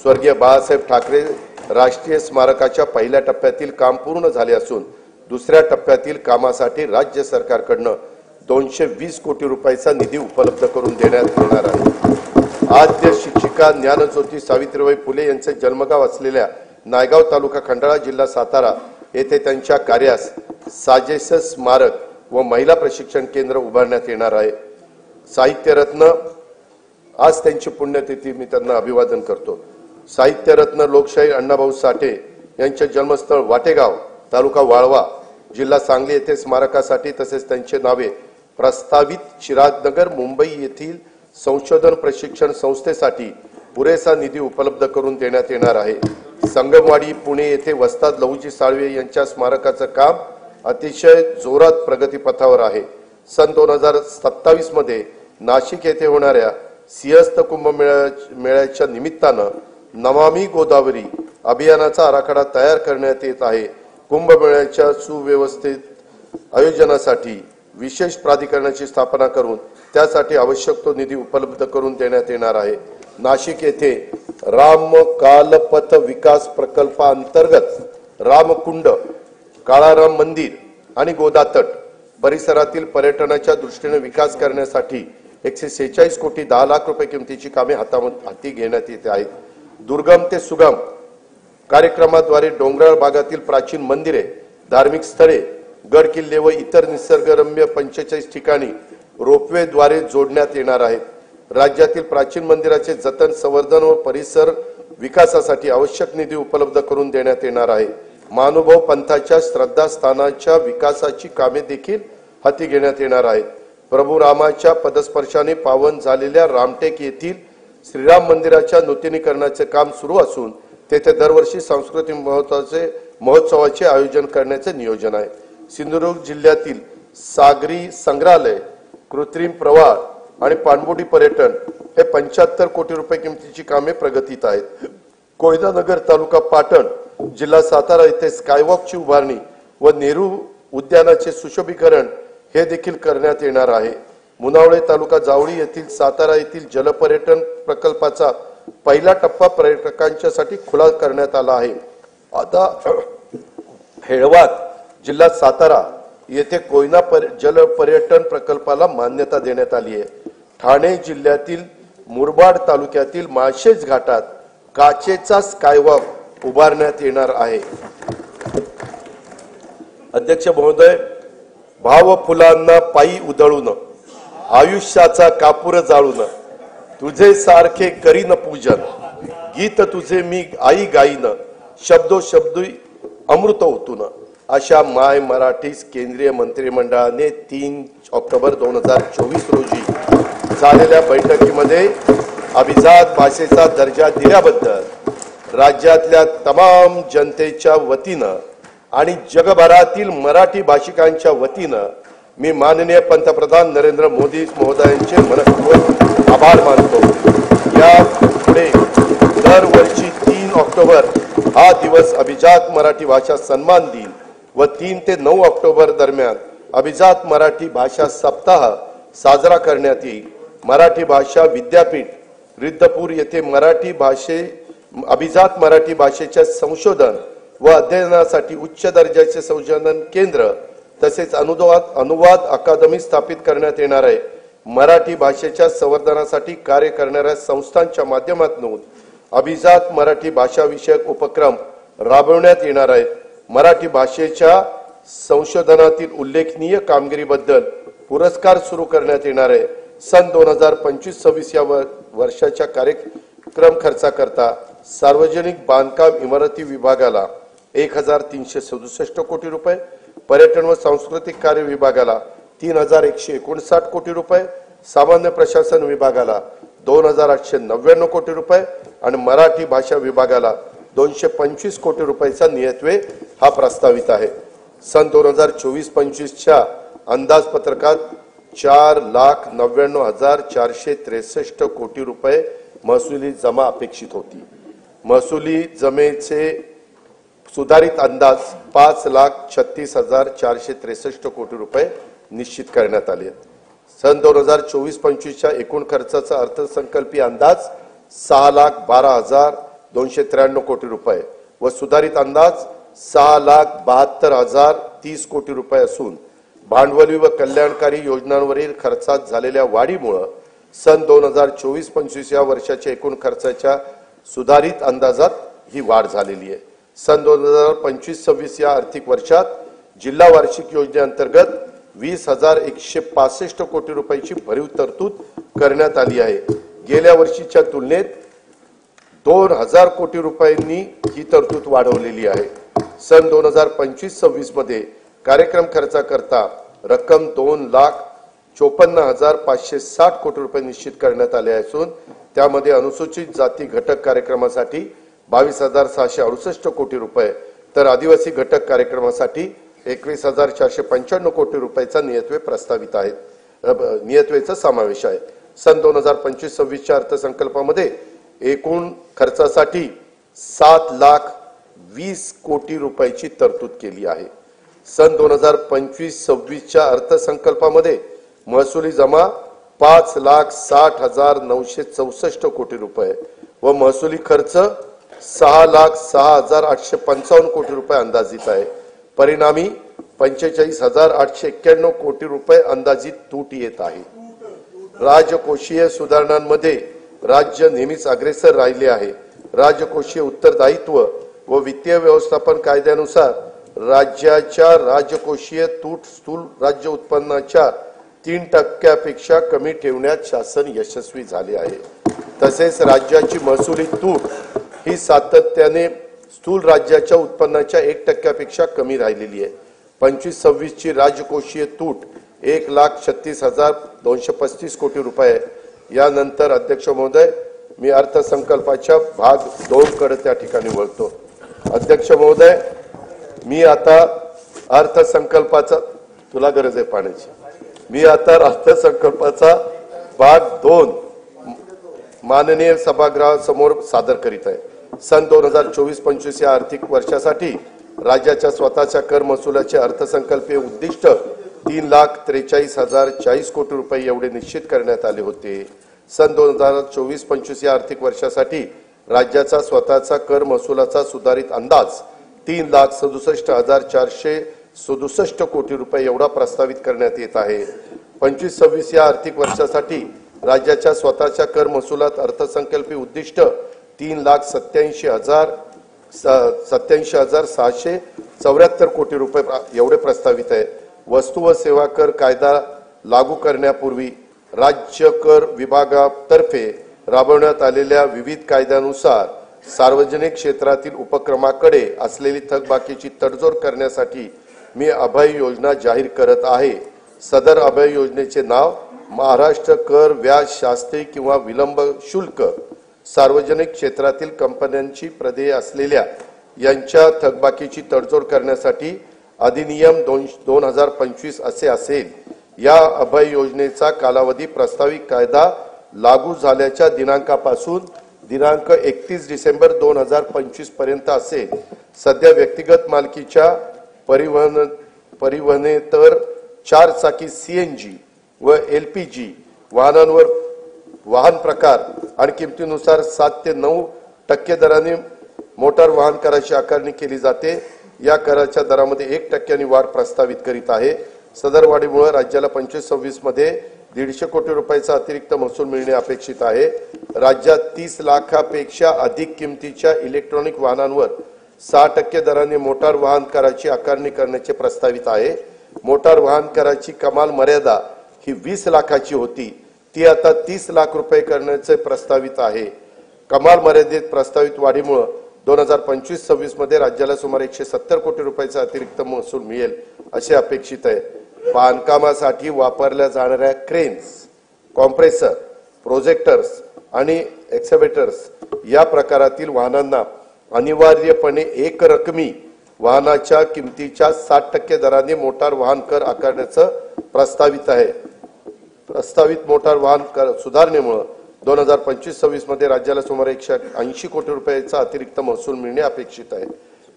स्वर्गीय बाळासाहेब ठाकरे राष्ट्रीय स्मारकाच्या पहिल्या टप्प्यातील काम पूर्ण झाले असून दुसऱ्या टप्प्यातील कामासाठी राज्य सरकारकडून 220 कोटी रुपयाचा निधी उपलब्ध करून देण्यात येणार आहे। आद्य शिक्षिका ज्ञानज्योती सावित्रीबाई फुले यांचे जन्मगाव असलेल्या नायगाव तालुका खंडाळा जिल्हा सातारा येथे त्यांच्या कार्यास साजेस स्मारक व महिला प्रशिक्षण केंद्र उभारण्यात येणार आहे। साहित्यरत्न आज त्यांची पुण्यतिथी, मी त्यांना अभिवादन करतो। साहित्यरत्न लोकशाही अण्णाभाऊ साठे यांचे जन्मस्थळ वाटेगाव तालुका वाळवा जिल्हा सांगली येथे स्मारकासाठी तसेच त्यांचे नावे प्रस्तावित चिरागनगर मुंबई येथील संशोधन प्रशिक्षण संस्थेसाठी पुरेसा निधी उपलब्ध करून देण्यात येणार आहे। संगमवाडी पुणे येथे वस्ताद लहुजी साळवे यांच्या स्मारकाचं काम अतिशय जोरात प्रगतीपथावर आहे। सन 2027 मध्ये नाशिक येथे होणाऱ्या सिंहस्थ कुंभमेळ्याच्या निमित्तानं नमामि गोदावरी अभियानाचा आराखडा तयार करण्यात येत आहे। कुंभमेळ्याच्या सुव्यवस्थित आयोजनासाठी विशेष प्राधिकरणाची स्थापना करून त्यासाठी आवश्यक तो निधी उपलब्ध करून देण्यात येणार आहे। नाशिक येथे रामकालपथ विकास प्रकल्पाअंतर्गत रामकुंड, काळाराम मंदिर आणि गोदातट परिसरातील पर्यटनाच्या दृष्टीने विकास करण्यासाठी 146 कोटी 10 लाख रुपये किमतीची कामे हाती घेण्यात येत आहेत। दुर्गम ते सुगम कार्यक्रमाद्वारे डोंगराळ भागातील प्राचीन मंदिरे, धार्मिक स्थळे, गड किल्ले व इतर निसर्गरम्य 45 ठिकाणी रोपवेद्वारे जोडण्यात येणार आहेत। राज्यातील प्राचीन मंदिराचे जतन, संवर्धन व परिसर विकासासाठी आवश्यक निधी उपलब्ध करून देण्यात येणार आहे। महानुभाव पंथाच्या श्रद्धास्थानाच्या विकासाची कामे देखील हाती घेण्यात येणार आहेत। प्रभू रामाच्या पदस्पर्शाने पावन झालेल्या रामटेक येथील श्रीराम मंदिराच्या नूतनीकरणाचे काम सुरू असून तेथे दरवर्षी सांस्कृतिक महोत्सवाचे आयोजन करण्याचे नियोजन आहे। सिंधुदुर्ग जिल्ह्यातील सागरी संग्रहालय, कृत्रिम प्रवाह आणि पाणबुडी पर्यटन हे 75 कोटी रुपये किमतीची कामे प्रगतीत आहेत। कोयनानगर तालुका पाटण जिल्हा सातारा येथे स्कायवॉकची उभारणी व नेहरू उद्यानाचे सुशोभीकरण हे देखील करण्यात येणार आहे। मुनावळे तालुका जावळी येथील सातारा येथील जलपर्यटन प्रकल्पाचा पहिला टप्पा पर्यटकांच्यासाठी खुला करण्यात आला आहे। आता हेळवाद जिल्हा सातारा येथे कोयना जलपर्यटन प्रकल्पाला मान्यता देण्यात आली आहे। ठाणे जिल्ह्यातील मुरबाड तालुक्यातील माळशेज घाटात काचेचा स्कायवॉक उभारण्यात येणार आहे। अध्यक्ष महोदय, भाव फुलांना पायी उधळून आयुष्याचा कापूर जाळून तुझे सारखे करीन पूजन, गीत तुझे मी आई गाईन शब्दोशब्दी अमृत ओतून अशा माय मराठी केंद्रीय मंत्रिमंडळाने 3 ऑक्टोबर 2024 रोजी झालेल्या बैठकीमध्ये अभिजात भाषेचा दर्जा दिल्याबद्दल राज्यातल्या तमाम जनतेच्या वतीनं आणि जगभरातील मराठी भाषिकांच्या वतीनं मी माननीय पंतप्रधान नरेंद्र मोदी महोदयांचे मनपूर्वक आभार मानतो। या पुढे दरवर्षी 3 ऑक्टोबर हा दिवस अभिजात मराठी भाषा सन्मान दिन व 3 ते 9 ऑक्टोबर दरम्यान अभिजात मराठी भाषा सप्ताह साजरा करण्यात येईल। मराठी भाषा विद्यापीठ रिद्धपूर येथे अभिजात मराठी भाषेच्या संशोधन व अध्ययनासाठी उच्च दर्जाचे संशोधन केंद्र तसेच अनुवाद अकादमी स्थापित करण्यात येणार आहे। मराठी भाषेच्या संवर्धनासाठी कार्य करणाऱ्या संस्थांच्या माध्यमातून अभिजात मराठी भाषा विषयक उपक्रम राबवण्यात येणार आहेत। मराठी भाषेच्या संशोधनातील उल्लेखनीय कामगिरीबद्दल पुरस्कार सुरू करण्यात येणार आहे। सन 2025-26 या वर्षाच्या कार्यक्रम खर्चाकरता सार्वजनिक बांधकाम इमारती विभागाला 1367 कोटी रुपये, पर्यटन व सांस्कृतिक कार्य विभागाला 3159 कोटी रुपये, सामान्य प्रशासन विभागाला 2899 कोटी रुपये आणि मराठी भाषा विभागाला 225 कोटी रुपयाचा नियतव्यय हा प्रस्तावित आहे। सन 2024-25 च्या अंदाजपत्रकात 4,99,463 कोटी रुपये महसुली जमा अपेक्षित होती। महसुली जमेचे सुधारित अंदाज 5,36,463 कोटी रुपये निश्चित करण्यात आले। सन 2024-25 च्या एकूण खर्चाचा अर्थसंकल्पीय अंदाज 6,12,293 कोटी रुपये व सुधारित अंदाज 6,72,030 कोटी रुपये असून भांडवली व कल्याणकारी योजनांवरील खर्चात झालेल्या वाढीमुळे सन 2024-25 या वर्षाच्या एकूण खर्चाच्या सुधारित अंदाजात ही वाढ झालेली आहे। सन 2025-26 या आर्थिक वर्षात जिल्हा वार्षिक योजनेअंतर्गत 20,165 कोटी रुपयाची भरीव तरतूद करण्यात आली आहे। गेल्या वर्षीच्या तुलनेत 2,000 कोटी रुपयांनी ही तरतूद वाढवलेली आहे। सन 2025-26 मध्ये कार्यक्रम खर्चाकरता रक्कम 2,54,560 कोटी रुपये निश्चित करण्यात आले असून त्यामध्ये अनुसूचित जाती घटक कार्यक्रमासाठी 22,668 कोटी रुपये तर आदिवासी घटक कार्यक्रमासाठी 21,495 कोटी रुपयाचा नियतव्यय प्रस्तावित आहे। नियतव्ययाचा समावेश आहे। सन 2025-26 च्या अर्थसंकल्पामध्ये एकूण खर्चासाठी 7,20,00,000 कोटी रुपयाची तरतूद केली आहे। सन 2025-26 च्या अर्थसंकल्पामध्ये महसुली जमा 5,60,964 कोटी रुपये व महसुली खर्च 6,06,855 कोटी रुपये अंदाजित आहे। परिणामी 45,891 कोटी रुपये अंदाजित तूट येत आहे। राजकोषीय सुधारणांमध्ये राज्य नेहमीच अग्रेसर राहिले आहे। राजकोषीय उत्तरदायित्व व वित्तीय व्यवस्थापन कायद्यानुसार राज्याच्या राजकोषीय तूट स्थूल राज्य उत्पन्नाच्या 3% कमी ठेवण्यात शासन यशस्वी झाले आहे। तसेच राज्याची महसुली तूट ही सातत्याने स्थूल राज्याच्या उत्पन्नाच्या 1% कमी राहिलेली आहे। 25-26 ची राजकोषीय तूट 1,36,235 कोटी रुपये। यानंतर अध्यक्ष महोदय मी अर्थसंकल्पाच्या भाग 2 कडे त्या ठिकाणी वळतो। अध्यक्ष महोदय मी आता अर्थसंकल्पाचा तुला गरज आहे पाण्याची मी आता अर्थसंकल्पाचा भाग 2 माननीय सभागृहासमोर सादर करीत आहे। सन 2024-25 या आर्थिक वर्षासाठी राज्याच्या स्वतःच्या कर महसुलाचे अर्थसंकल्पीय उद्दिष्ट 3,43,040 कोटी रुपये एवढे निश्चित करण्यात आले होते। सन 2024-25 या आर्थिक वर्षासाठी राज्याचा स्वतःचा कर महसुलाचा सुधारित अंदाज 3,67,467 कोटी रुपये एवढा प्रस्तावित करण्यात येत आहे। 25-26 या आर्थिक वर्षासाठी राज्याच्या स्वतःच्या कर महसुलात अर्थसंकल्पीय उद्दिष्ट 3,87,674 कोटी रुपये एवढे प्रस्तावित आहे। वस्तू व सेवा कर कायदा लागू करण्यापूर्वी राज्य कर विभागातर्फे राबवण्यात आलेल्या विविध कायद्यानुसार सार्वजनिक क्षेत्रातील उपक्रमाकडे असलेली थकबाकीची तडजोड करण्यासाठी मी अभय योजना जाहीर करत आहे। सदर अभय योजनेचे नाव महाराष्ट्र कर व्याज शास्ती किंवा विलंब शुल्क सार्वजनिक क्षेत्रातील कंपन्यांची प्रदेय असलेल्या यांच्या थकबाकीची तडजोड करण्यासाठी अधिनियम 2025 असे असेल। या अभय योजनेचा कालावधी प्रस्तावित कायदा लागू झाल्याच्या दिनांकापासून दिनांक 31 डिसेंबर 2025 पर्यंत असेल। सध्या व्यक्तिगत मालकीच्या परिवहनेतर 4 चाकी CNG व LPG वाहनांवर वाहन प्रकार आणि किमतीनुसार 7 ते 9% दराने मोटार वाहन कराची आकारणी केली जाते। या कराच्या दरामध्ये 1% वाढ प्रस्तावित करीत आहे। सदर वाढीमुळे राज्याला 25-26 मध्ये 150 कोटी रुपयाचा अतिरिक्त महसूल मिळणे अपेक्षित आहे। राज्यात 30 लाखापेक्षा अधिक किमतीच्या इलेक्ट्रॉनिक वाहनांवर 6% दराने मोटार वाहन कराची आकारणी करण्याचे प्रस्तावित आहे। मोटार वाहन कराची कमाल मर्यादा ही 20 लाखाची होती, ती आता 30 लाख रुपये करण्याचे प्रस्तावित आहे। कमाल मर्यादेत प्रस्तावित वाढीमुळे 2025-26 मध्ये राज्याला सुमारे 170 कोटी रुपयाचा अतिरिक्त महसूल मिळेल असे अपेक्षित आहे। बांधकामासाठी वापरल्या जाणाऱ्या क्रेन्स, कॉम्प्रेसर, प्रोजेक्टर्स आणि एक्सकॅव्हेटर्स या प्रकारातील वाहनांना अनिवार्यपणे एक रकमी वाहनाच्या किमतीच्या 60% दराने मोटार वाहन कर आकारण्याचं प्रस्तावित आहे। प्रस्तावित मोटार वाहन कर सुधारणेमुळे 2025-26 मध्ये राज्याला सुमारे 180 कोटी रुपयाचा अतिरिक्त महसूल मिळणे अपेक्षित आहे।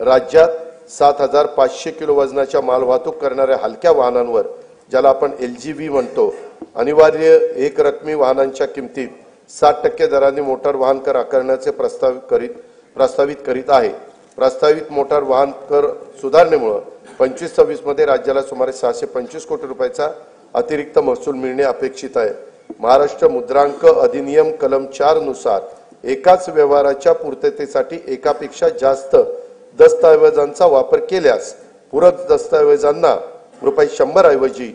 राज्यात 7500 किलो वजनाच्या माल वाहतूक करणाऱ्या हलक्या वाहनांवर, ज्याला आपण LGV म्हणतो, अनिवार्य एक रकमी वाहनांच्या किमतीत 60% दराने मोटार वाहन कर आकारण्याचे प्रस्तावित करीत आहे। प्रस्तावित मोटार वाहन कर सुधारणेमुळे 25-26 मध्ये राज्याला सुमारे 625 कोटी रुपयाचा अतिरिक्त महसूल मिळणे अपेक्षित आहे। महाराष्ट्र मुद्रांक अधिनियम कलम 4 नुसार एकाच व्यवहाराच्या पूर्ततेसाठी एकापेक्षा जास्त दस्तऐवजांचा वापर केल्यास पूरक दस्तऐवजांना ₹100 ऐवजी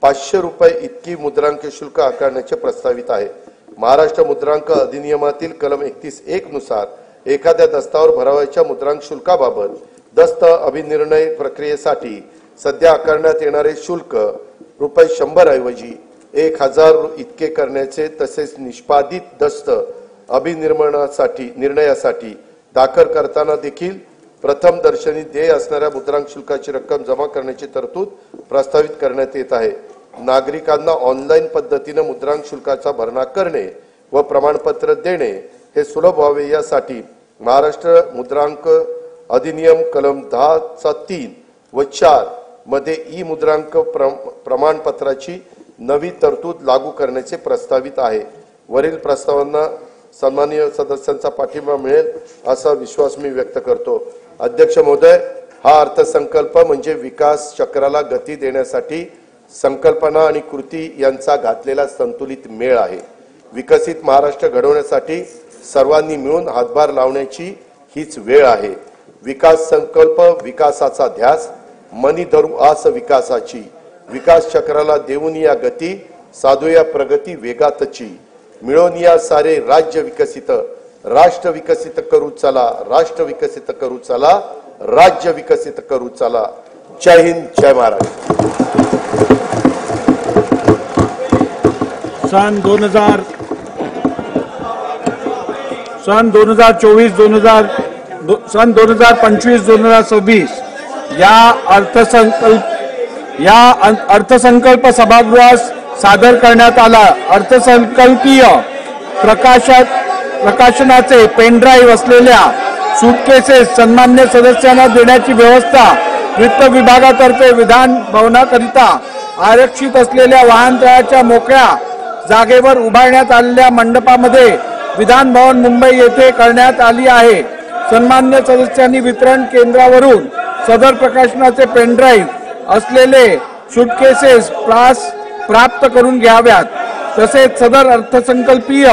₹500 इतकी मुद्रांक शुल्क आकारण्याचे प्रस्तावित आहे। महाराष्ट्र मुद्रांक अधिनियमातील कलम 31(1) नुसार एखाद्या दस्तावर भरावयाच्या मुद्रांक शुल्काबाबत दस्त अभिनिर्णय प्रक्रियेसाठी सध्या आकारण्यात येणारे शुल्क ₹100 ऐवजी 1000 इतके करण्याचे, तसेच निष्पादित दस्त निर्णयासाठी दाखल करताना देखील प्रथम दर्शनी देय असणाऱ्या मुद्रांक शुल्काची रक्कम जमा करण्याची तरतूद प्रस्तावित करण्यात येत आहे। नागरिकांना ऑनलाईन पद्धतीने मुद्रांक शुल्काचा भरणा करणे व प्रमाणपत्र देणे हे सुलभ व्हावे यासाठी महाराष्ट्र मुद्रांक अधिनियम कलम 10(3) व 4 मध्ये मुद्रांक प्रमाणपत्राची नवी तरतूद लागू करण्याचे प्रस्तावित आहे। वरील प्रस्तावांना सन्माननीय सदस्यांचा पाठिंबा मिळेल असा विश्वास मी व्यक्त करतो। अध्यक्ष महोदय, हा अर्थसंकल्प म्हणजे विकास चक्राला गती देण्यासाठी संकल्पना आणि कृती यांचा घातलेला संतुलित मेळ आहे। विकसित महाराष्ट्र घडवण्यासाठी सर्वांनी मिळून हातभार लावण्याची हीच वेळ आहे। विकास संकल्प, विकासाचा ध्यास, मनी धरू आस विकासाची, विकास चक्राला देऊन या गती, साधूया प्रगती वेगातची, मिळून या सारे राज्य विकसित, राष्ट्र विकसित करू चला, राष्ट्र विकसित करू चला, राज्य विकसित करू चला। जय हिंद, जय महाराष्ट्र। सन 2024-2025-2026 या अर्थसंकल्प सभागृहास सादर करण्यात आला। अर्थसंकल्पीय प्रकाशनाचे पेनड्राईव्ह असलेल्या सूटकेसेस सन्मान्य सदस्यांना देण्याची व्यवस्था वित्त विभागातर्फे विधान भवनाकरिता आरक्षित असलेल्या वाहनतळाच्या मोकळ्या जागेवर उभारण्यात आलेल्या मंडपामध्ये विधान भवन मुंबई येथे करण्यात आली आहे। सन्मान्य सदस्यांनी वितरण केंद्रावरून सदर प्रकाशनाचे पेनड्राईव्ह असलेले सूटकेसेस प्राप्त करून घ्याव्यात। तसेच सदर अर्थसंकल्पीय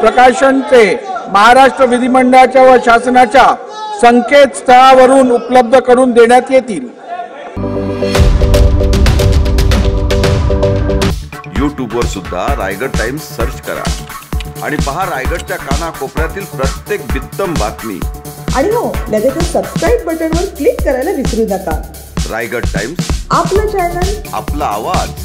प्रकाशनचे महाराष्ट्र विधिमंडळाच्या व शासनाच्या संकेतस्थळावरून उपलब्ध करून देण्यात येतील। YouTube वर सुद्धा रायगड टाइम्स सर्च करा। आणि पहा रायगडच्या कानाकोपऱ्यातील प्रत्येक बित्तम बातमी. आणि हो, लगेच सबस्क्राईब बटनवर क्लिक करायला विसरू नका. रायगड टाइम्स, आपलं चॅनल, आपला आवाज.